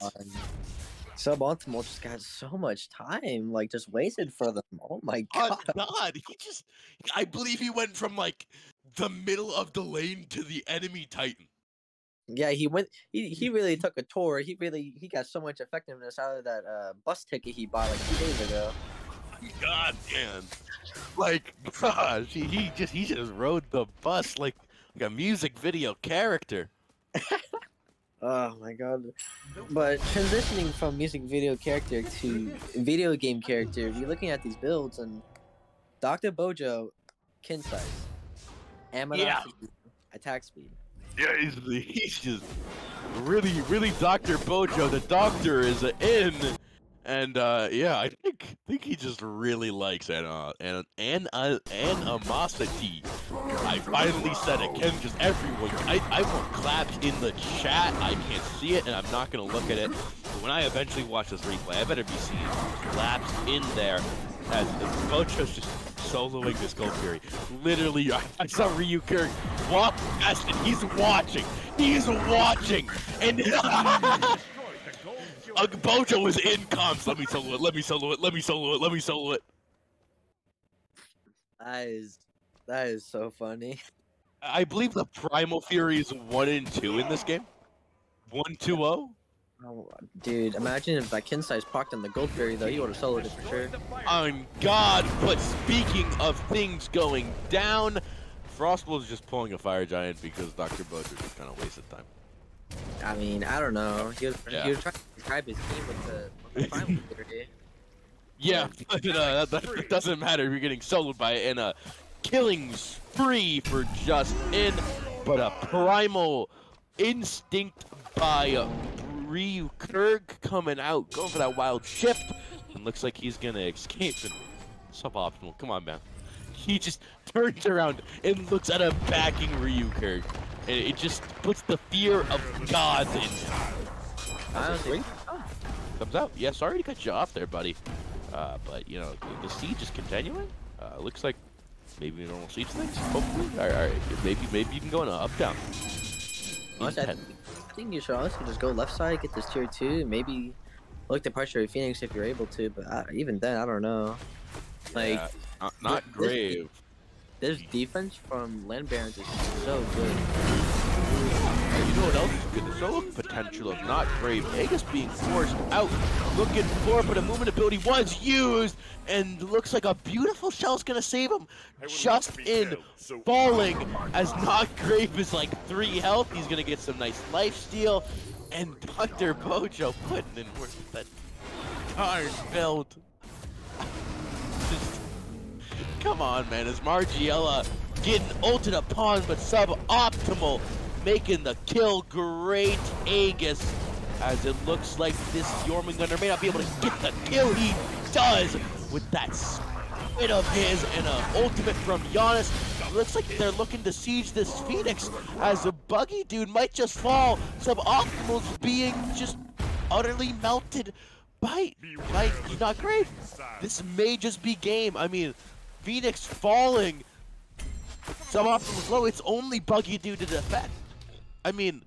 Suboptimal just got so much time, like, just wasted for them. Oh my god. I believe he went from, like, the middle of the lane to the enemy Titan. Yeah, he really took a tour. He got so much effectiveness out of that bus ticket he bought like 2 days ago. God, man. Like, gosh, he just rode the bus like a music video character. Oh my god. But transitioning from music video character to video game character, we're looking at these builds, and Dr. Bojo, kin size, ammo, attack speed. Yeah, he's just really Dr. Bojo. The doctor is in. And yeah, I think he just really likes animosity. I finally said it. Ken, just everyone. I want claps in the chat. I can't see it, and I'm not gonna look at it. But when I eventually watch this replay, I better be seeing claps in there. As Bocho's just soloing this Gold Fury. Literally, I saw Ryu Kirk walk past it. He's watching. He's watching, and. Bojo was in comms. Let me solo it. Let me solo it. Let me solo it. Let me solo it. That is so funny. I believe the Primal Fury is 1 and 2 in this game. 1-2-0. Oh, dude, imagine if that kin size procced on the Gold Fury though. You would have soloed it for sure. On God. But speaking of things going down, Frostbull is just pulling a Fire Giant because Dr. Bojo just kind of wasted time. I mean, I don't know. He was trying to describe his team with the Primal Fury. Yeah, but that doesn't matter. You're getting soloed by it, and a killing spree for Justin. But a Primal Instinct by Ryu Kirk coming out, going for that wild shift. And looks like he's gonna escape. And Suboptimal, come on, man. He just turns around and looks at a backing Ryu Kirk. And it just puts the fear of gods in him. Honestly, Thumbs up. Yeah, sorry to cut you off there, buddy. But, you know, the siege is continuing. Looks like maybe normal siege things, hopefully. Alright, maybe you can go in a up-down. honestly, I think you should honestly just go left side, get this tier 2, maybe look to pressure Phoenix if you're able to, but even then, I don't know. Like, yeah, not Grave. This defense from Land Barons is so good. You know what else is good? The solo potential of not Grave. Aegis being forced out, looking for, but a movement ability was used, and looks like a beautiful shell's gonna save him. Just in falling, as not Grave is like 3 health. He's gonna get some nice life steal, and Dr. Bojo putting in work with that darn build. Come on, man. Is Margiela getting ulted upon, but suboptimal, making the kill. Great Aegis, as it looks like this Jormungandr may not be able to get the kill. He does with that spit of his and an ultimate from Giannis. Looks like they're looking to siege this Phoenix as Buggy Dude might just fall. Suboptimal's being just utterly melted by not great. This may just be game. I mean, Phoenix falling. Suboptimal's low. It's only Buggy Dude to defend. I mean,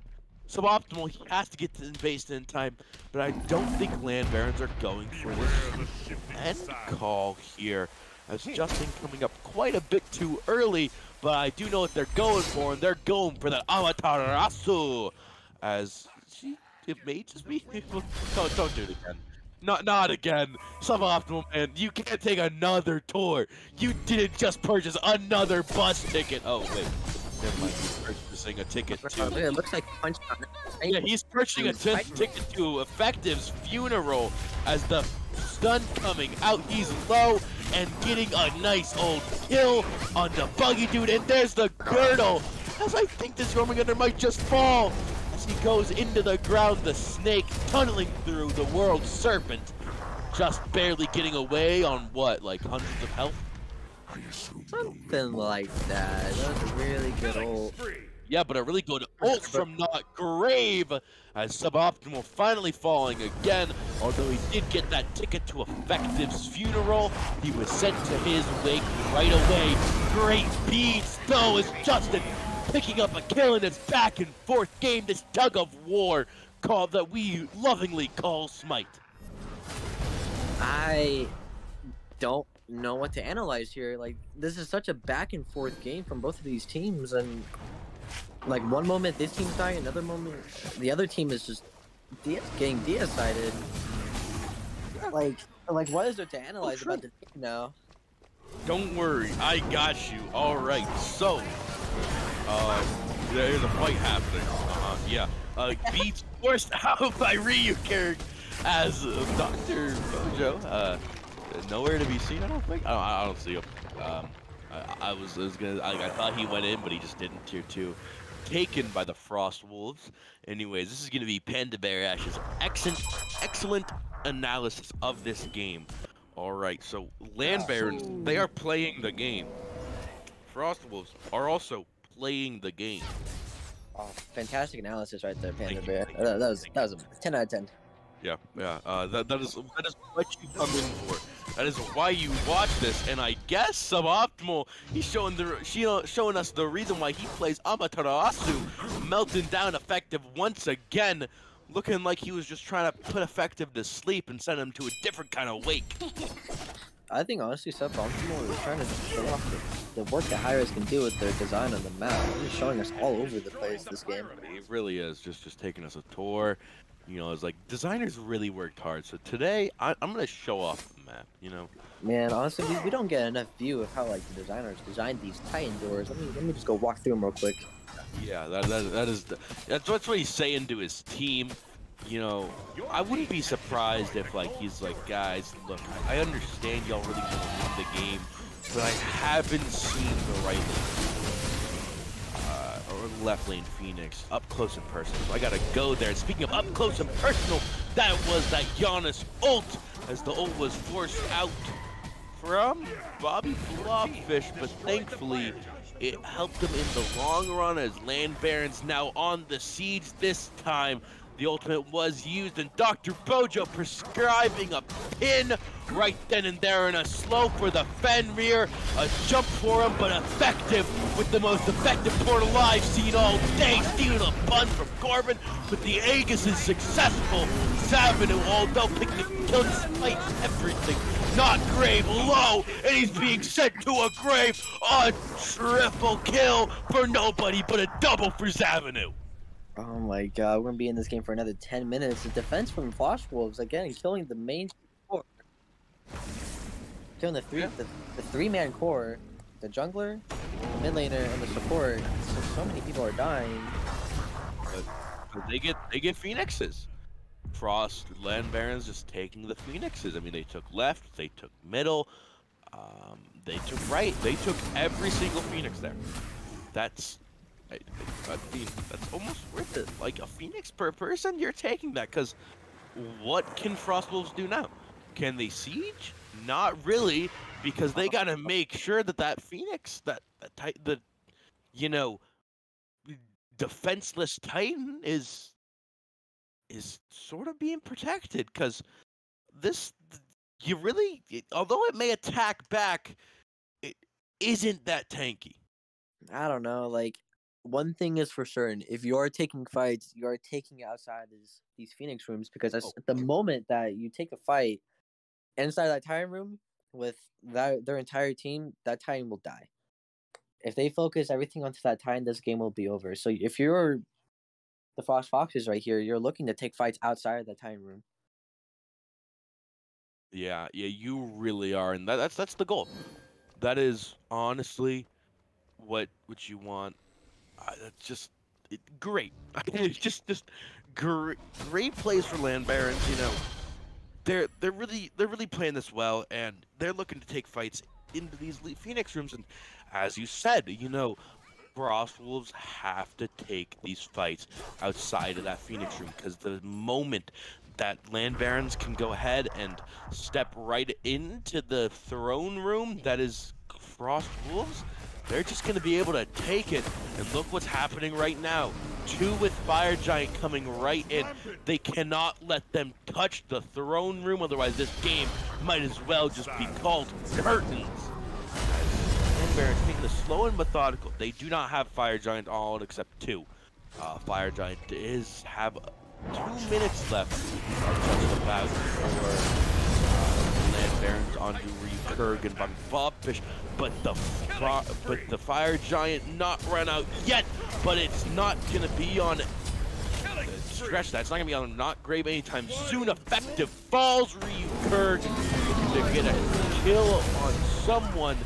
Suboptimal, he has to get to the base in time, but I don't think Land Barons are going for this end call here, as Justin coming up quite a bit too early, but I do know what they're going for, and they're going for that Amaterasu, as it may just be, don't do it again. Not again. Suboptimal, man, you can't take another tour. You didn't just purchase another bus ticket. Oh, wait. Never mind, he's purchasing a ticket to... It looks like punch. Yeah, he's purchasing a ticket to Effective's funeral as the stun coming out. He's low and getting a nice old kill on the Buggy Dude, and there's the girdle. As I think this Roman Gunner might just fall as he goes into the ground. The snake tunneling through the World Serpent, just barely getting away on what, like hundreds of health? Something like that. That was a really good ult. Yeah, but a really good ult from Not Grave, as Suboptimal finally falling again. Although he did get that ticket to Effective's funeral, he was sent to his wake right away. Great beats, though, as Justin picking up a kill in his back and forth game, this tug of war called that we lovingly call Smite. I don't know what to analyze here. Like, this is such a back and forth game from both of these teams, and like one moment this team's dying, another moment the other team is just getting de-sided. Like what is there to analyze about the team now? Don't worry, I got you. All right, so there's a fight happening. Yeah. Beats forced out by Ryukirk as Dr. Gojo. Nowhere to be seen, I don't think. I don't see him. I thought he went in, but he just didn't. Tier 2. Taken by the Frost Wolves. Anyways, this is going to be Panda Bear Ash's excellent analysis of this game. Alright, so Land Barons, they are playing the game. Frost Wolves are also playing the game. Oh, fantastic analysis right there, Panda Bear. That was a 10 out of 10. Yeah. That is what you come in for. That is why you watch this, and I guess Suboptimal, he's showing us the reason why he plays Amaterasu, melting down Effective once again, looking like he was just trying to put Effective to sleep and send him to a different kind of wake. I think honestly Suboptimal is trying to show off the work that Hi-Rez can do with their design on the map. He's just showing us all over the place this game. He really is, just taking us a tour. You know, it's like, designers really worked hard, so today, I'm going to show off the map, you know? Man, honestly, we don't get enough view of how, like, the designers designed these Titan doors. Let me just go walk through them real quick. Yeah, that's what he's saying to his team. You know, I wouldn't be surprised if, like, he's like, guys, look, I understand y'all really want to win the game, but I haven't seen the right or left lane Phoenix up close and personal. So I gotta go there. Speaking of up close and personal, that was that Giannis ult, as the ult was forced out from Bobby Blobfish, but thankfully it helped him in the long run, as Land Barons now on the siege this time. The ultimate was used, and Dr. Bojo prescribing a pin right then and there, and a slow for the Fenrir. A jump for him, but Effective with the most effective portal I've seen all day, stealing a bun from Corbin, but the Aegis is successful. Savanu, although picking the kill despite everything. Not Grave low, and he's being sent to a grave. A triple kill for nobody, but a double for Savanu. Oh my god, we're gonna be in this game for another 10 minutes. The defense from Frost Wolves again killing the main core. Killing the three-man core, the jungler, the mid laner, and the support. So many people are dying. But they get Phoenixes. Frost Land Barons just taking the Phoenixes. I mean, they took left, they took middle, they took right. They took every single Phoenix there. That's almost worth it. Like a Phoenix per person, you're taking that, because what can Frost Wolves do now? Can they siege? Not really, because they gotta make sure that Phoenix, the defenseless Titan is sort of being protected because this you really, although it may attack back, it isn't that tanky. I don't know. Like, one thing is for certain: if you're taking fights, you're taking it outside these Phoenix rooms because Oh. the moment that you take a fight inside that Titan room with their entire team, that Titan will die. If they focus everything onto that Titan, this game will be over. So if you're the Frost Foxes right here, you're looking to take fights outside of the Titan room. Yeah, you really are, and that's the goal. That is honestly what you want. That's just great. It's just great plays for Land Barons. You know, they're really playing this well, and they're looking to take fights into these Phoenix rooms. And as you said, you know, Frost Wolves have to take these fights outside of that Phoenix room because the moment that Land Barons can go ahead and step right into the throne room that is Frost Wolves, they're just going to be able to take it. And look what's happening right now. 2 with Fire Giant coming right in. They cannot let them touch the throne room, otherwise this game might as well just be called curtains. Land Barons taking the slow and methodical. They do not have Fire Giant all except 2. Fire Giant have 2 minutes left. Just about for Land Barons onto Kurg and Bobfish, but the Fire Giant not run out yet. But it's not gonna be on stretch. That's not gonna be on not grave anytime soon. Effective falls Ryu Kurg to get a kill on someone.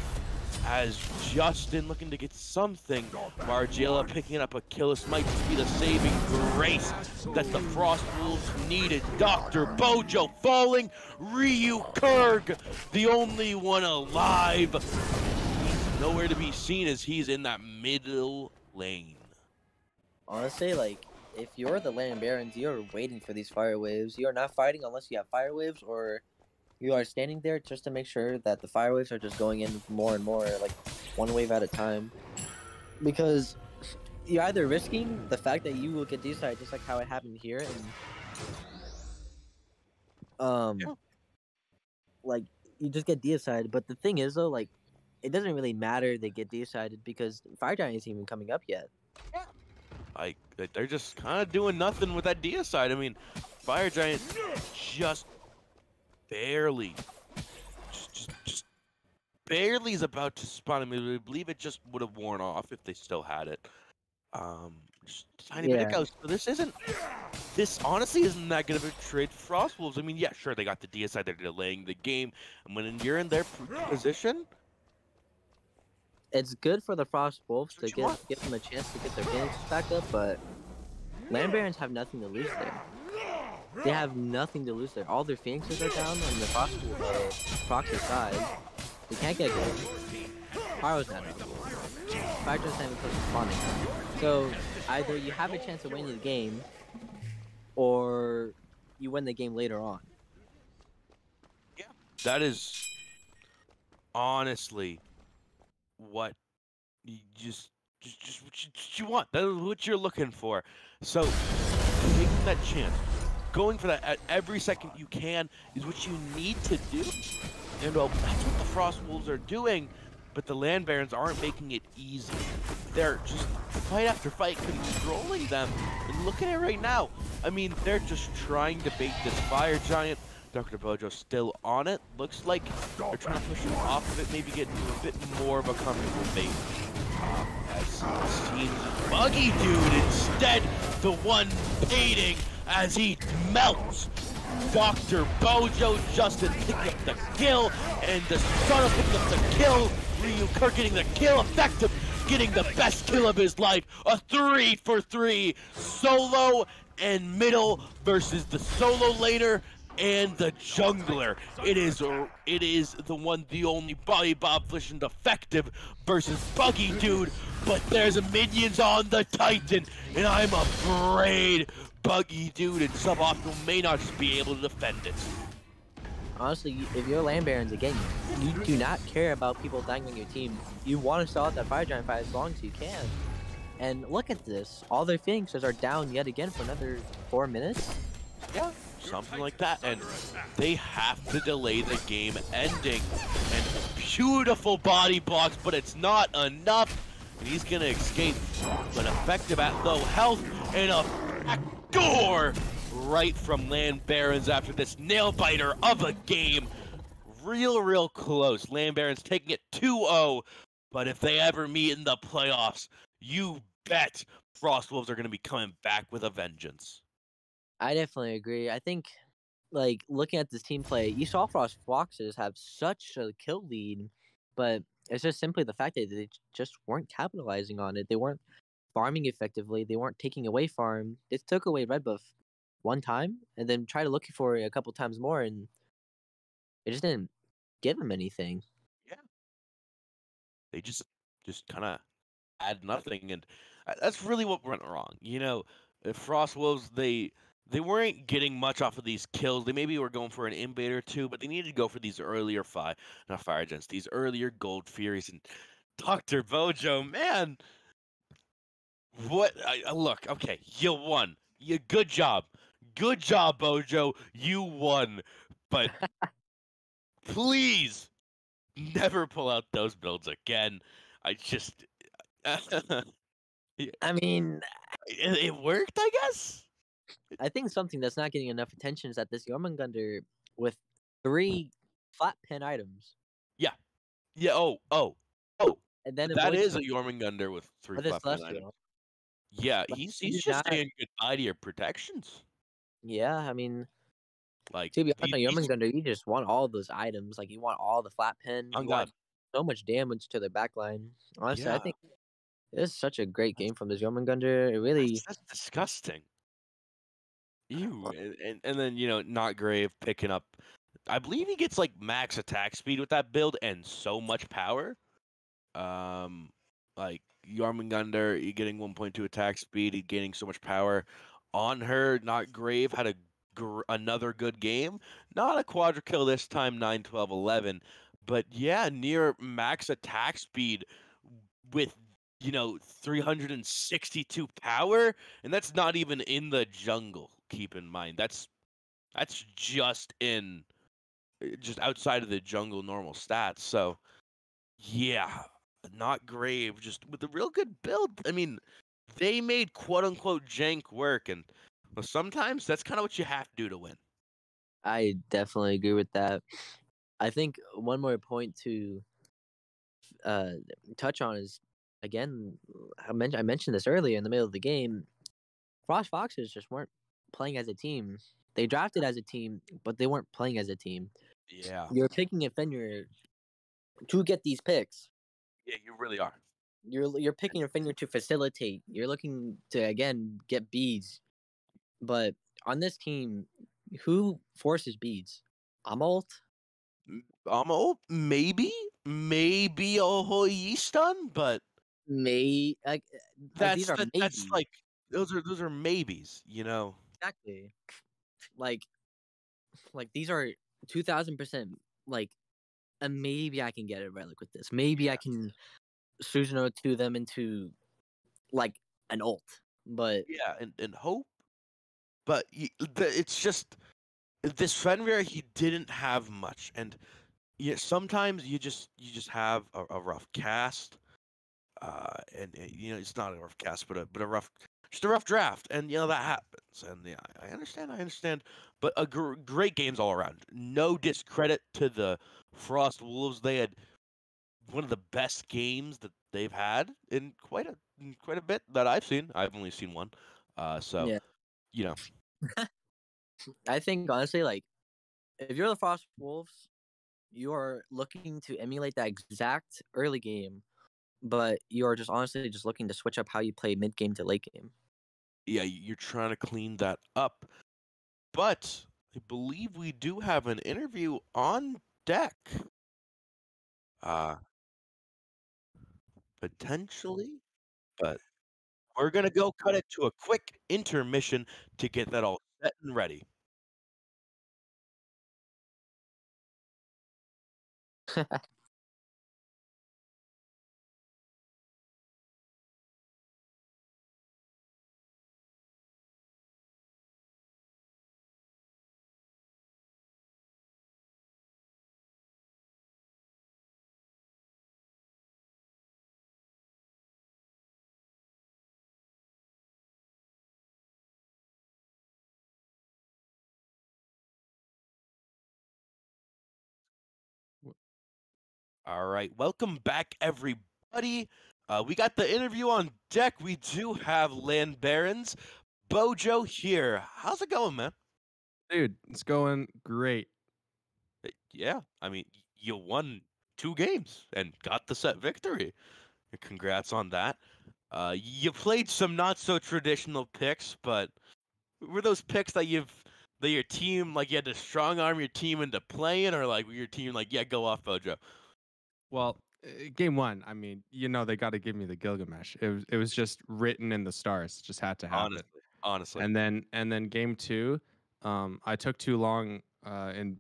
As Justin looking to get something, Margiela picking up a kill. This might just be the saving grace that the Frost Wolves needed. Dr. Bojo falling, Ryu Kurg, the only one alive. He's nowhere to be seen as he's in that middle lane. Honestly, like, if you're the Land Barons, you're waiting for these fire waves. You're not fighting unless you have fire waves, or you are standing there just to make sure that the fire waves are just going in more and more, like 1 wave at a time. Because you're either risking the fact that you will get decided, just like how it happened here, and like, you just get decided. But the thing is, though, like, it doesn't really matter they get decided because Fire Giant isn't even coming up yet. Like, they're just kind of doing nothing with that deicide. I mean, Fire Giant just barely, just barely is about to spawn. I mean, I believe it just would have worn off if they still had it. Just a tiny bit ago. So this honestly isn't that good of a trade for Frost Wolves. I mean, yeah, sure, they got the deicide, they're delaying the game, and when you're in their position, it's good for the Frost Wolves to give them a chance to get their Phoenix back up, but Land Barons have nothing to lose there. They have nothing to lose there. All their Phoenixes are down on the Fox's side. They can't get good. Pyro's not up. Fire just not even close to spawning. So either you have a chance of winning the game, or you win the game later on. Yeah, that is honestly what you just what you want. That is what you're looking for. So taking that chance, going for that at every second you can, is what you need to do. And well, that's what the Frost Wolves are doing, but the Land Barons aren't making it easy. They're just fight after fight controlling them. And look at it right now. I mean, they're just trying to bait this Fire Giant. Dr. Bojo's still on it. Looks like they're trying to push him off of it, maybe get a bit more of a comfortable bait. As it seems Buggy Dude instead the one baiting as he melts. Dr. Bojo Justin picking up the kill, and the Son picking up the kill. Ryu Kurg getting the kill, effective, getting the best kill of his life. A 3-for-3 solo and middle versus the solo laner and the jungler. It is the only Bobby Bobfish and effective versus Buggy Dude, but there's minions on the Titan, and I'm afraid Buggy Dude and Suboptimal may not be able to defend it. Honestly, if you're Land Barons, again, you do not care about people dying on your team. You want to stall out that Fire Giant fight as long as you can. And look at this. All their Phoenixes are down yet again for another 4 minutes. Yeah, something like that. And they have to delay the game ending. And beautiful body blocks, but it's not enough. And he's going to escape. But effective at low health. And a backdoor right from Land Barons after this nail-biter of a game. Real close. Land Barons taking it 2-0. But if they ever meet in the playoffs, you bet Frost Wolves are going to be coming back with a vengeance. I definitely agree. I think, like, looking at this team play, you saw Frost Foxes have such a kill lead, but it's just simply the fact that they just weren't capitalizing on it. They weren't farming effectively. They weren't taking away farm. They took away red buff one time and then tried to look for it a couple times more, and it just didn't give them anything. Yeah. They just kind of had nothing, and that's really what went wrong. You know, Frost Wolves, they weren't getting much off of these kills. They maybe were going for an invade or two, but they needed to go for these earlier not fire gens, these earlier gold furies. And Dr. Bojo, man, what? Look, okay, you won. Good job, Bojo. You won, but please never pull out those builds again. I just. I mean, It worked, I guess. I think something that's not getting enough attention is that this Jormungandr with 3 flat pin items. Yeah. Oh. And then That avoids is a Jormungandr with 3 with his flat pin items. Celestial. Yeah, Like, he's he's just not. saying goodbye to your protections. Yeah, I mean, Like to be honest, on these Jormungandr, you just want all those items. Like, you want all the flat pin. on You God. want so much damage to their backline. Honestly, I Yeah, think this is such a great game from this Jormungandr. It really. that's disgusting. Ew. And then, Not Grave picking up, I believe he gets like max attack speed with that build and so much power. Like Jormungandr, you getting 1.2 attack speed, he gaining so much power. On her, Not Grave had another good game. Not a quadra kill this time, 9, 12, 11. But yeah, near max attack speed with 362 power, and that's not even in the jungle. Keep in mind, that's just outside of the jungle normal stats. So yeah, Not Grave, just with a real good build. I mean, they made quote unquote jank work, and well, sometimes that's kind of what you have to do to win. I definitely agree with that. I think one more point to uh, touch on is, again, I mentioned this earlier in the middle of the game. Frost Foxes just weren't playing as a team. They drafted as a team, but they weren't playing as a team. Yeah, You're picking a Fenrir to get these picks. yeah, you really are. You're picking your Fenrir to facilitate. You're looking to again get beads, but on this team, who forces beads? Amalt? Maybe a Hoyistan, but Like these are that's maybes. like those are maybes, Exactly. Like these are 2000%. Like, and maybe I can get a relic with this. Maybe I can Susanoo to them into like an ult. But Yeah, and hope. But it's just this Fenrir, he didn't have much, and yeah, sometimes you just have a rough cast, and it's not a rough cast, but a rough, just a rough draft, and that happens, and yeah, I understand, but great games all around. No discredit to the Frost Wolves; they had one of the best games that they've had in quite a bit that I've seen. I've only seen one, so yeah, you know, I think honestly, like if you're the Frost Wolves, you are looking to emulate that exact early game, but you are just honestly just looking to switch up how you play mid game to late game. yeah, you're trying to clean that up. But I believe we do have an interview on deck. Uh, Potentially, but we're gonna go cut it to a quick intermission to get that all set and ready. All right, welcome back, everybody. We got the interview on deck. We do have Land Barons. Bojo here. How's it going, man? Dude, it's going great. Yeah, I mean, you won 2 games and got the set victory. Congrats on that. You played some not so traditional picks, but were those picks that your team, like, you had to strong arm your team into playing, or like your team like, yeah, go off, Bojo? Well, game one, I mean, they got to give me the Gilgamesh. It was just written in the stars. It just had to happen. Honestly. And then game two, I took too long, and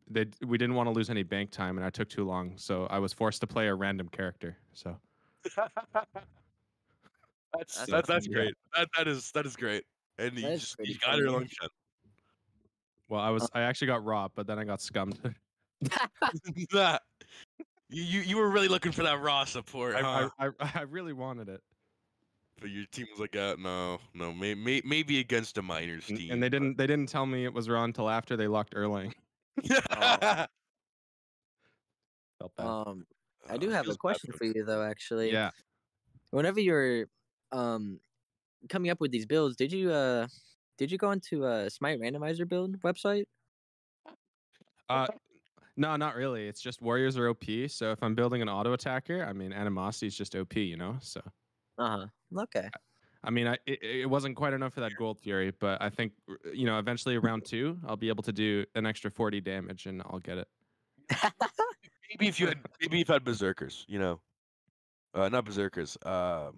we didn't want to lose any bank time, and I took too long, so I was forced to play a random character. So That's yeah. great. That is great. And That you is just pretty you got your funny. long shot. Well, I actually got robbed, but then I got scummed. You were really looking for that raw support, huh? I really wanted it. But your team was like, no, maybe against a minors team. And they didn't tell me it was raw until after they locked Erlang. But... Felt bad. I do have a feels bad question for you though. Actually, Yeah. whenever you're coming up with these builds, did you go into a Smite randomizer build website? No, not really. It's just warriors are OP. So if I'm building an auto attacker, I mean, animosity is just OP, So Okay. I mean, it wasn't quite enough for that gold fury, but I think eventually round 2, I'll be able to do an extra 40 damage, and I'll get it. maybe if you had berserkers, not berserkers. The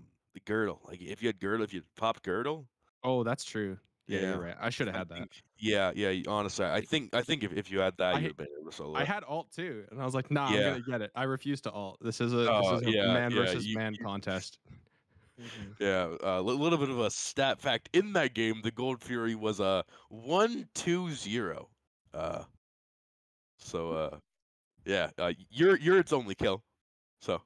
girdle. Like if you had girdle, if you popped girdle. Oh, that's true. Yeah, Yeah. you're right. I should have had that. Yeah. Honestly, I think if you had that, you'd have been able to solo. I had alt too, and I was like, nah, Yeah. I'm gonna get it. I refuse to alt. This is a man versus man contest. Yeah, a little bit of a stat fact in that game. The Gold Fury was a 1-2-0. Yeah, you're its only kill. So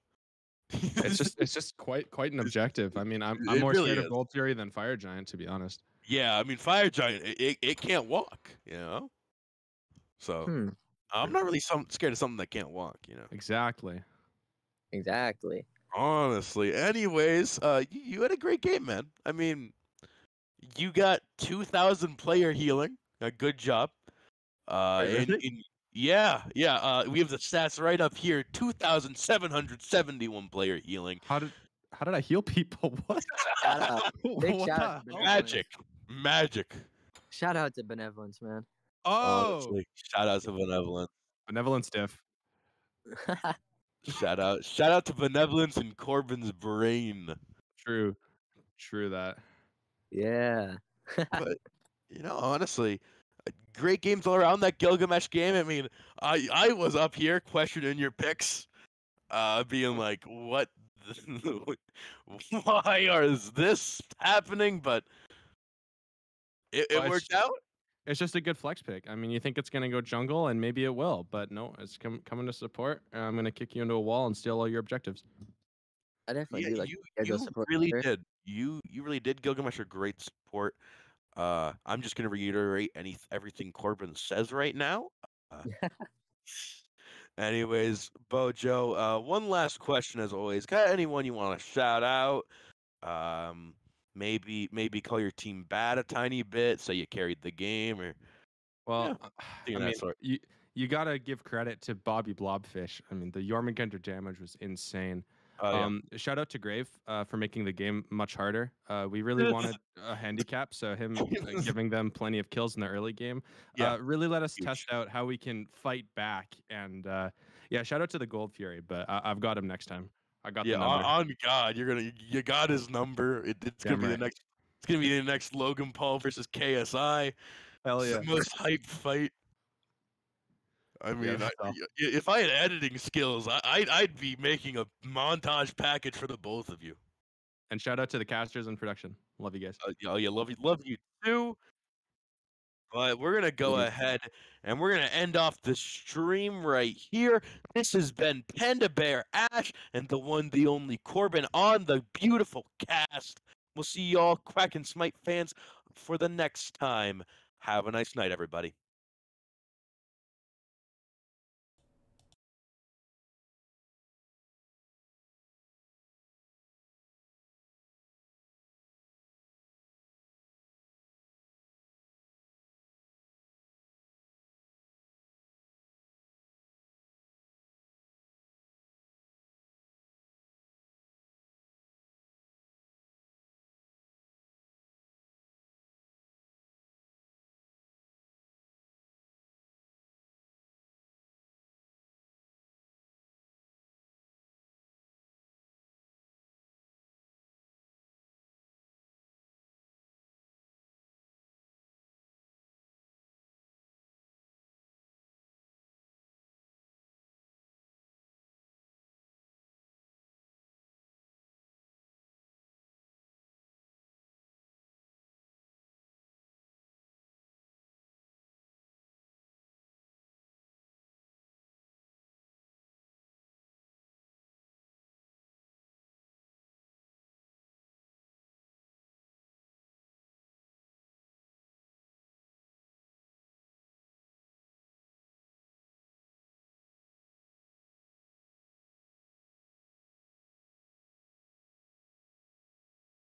it's just quite an objective. I mean, I'm It more really scared is. of Gold Fury than Fire Giant, to be honest. Yeah, I mean Fire Giant, it can't walk, So I'm not really scared of something that can't walk, Exactly. Honestly. Anyways, you had a great game, man. I mean, you got 2,000 player healing. A good job. Yeah. We have the stats right up here. 2,771 player healing. How did I heal people? What? Shout out. Big What shout the out to hell? Benevolence. Magic. Shout out to Benevolence, man. Oh, Honestly, shout out to Benevolence. Benevolence diff. Shout out to Benevolence and Corbin's brain. True that. Yeah. But honestly, great games all around. That Gilgamesh game. I mean, I was up here questioning your picks, being like, what? Why is this happening? But it worked out. It's just a good flex pick. I mean, you think it's going to go jungle, and maybe it will, but no, it's coming to support. I'm going to kick you into a wall and steal all your objectives. I definitely do like you support. really did. You really did. Gilgamesh are great support. I'm just going to reiterate everything Corbin says right now. Anyways, Bojo, one last question as always. Got anyone you want to shout out? Maybe call your team bad a tiny bit, say you carried the game, or well, yeah, I mean, you gotta give credit to Bobby Blobfish. I mean, the Jormungandr damage was insane. Shout out to Grave for making the game much harder. We really wanted a handicap, so him giving them plenty of kills in the early game really let us test out how we can fight back. And shout out to the Gold Fury, but I've got him next time. I got the number. On God, you got his number. It's gonna be the next. It's gonna be the next Logan Paul versus KSI. Hell yeah! The most hyped fight. I mean, if I had editing skills, I'd be making a montage package for the both of you. And shout out to the casters in production. Love you guys. Love you too. But we're going to go ahead and we're going to end off the stream right here. This has been Panda Bear Ash and the one, the only Corbin on the beautiful cast. We'll see y'all Quack and Smite fans for the next time. Have a nice night, everybody.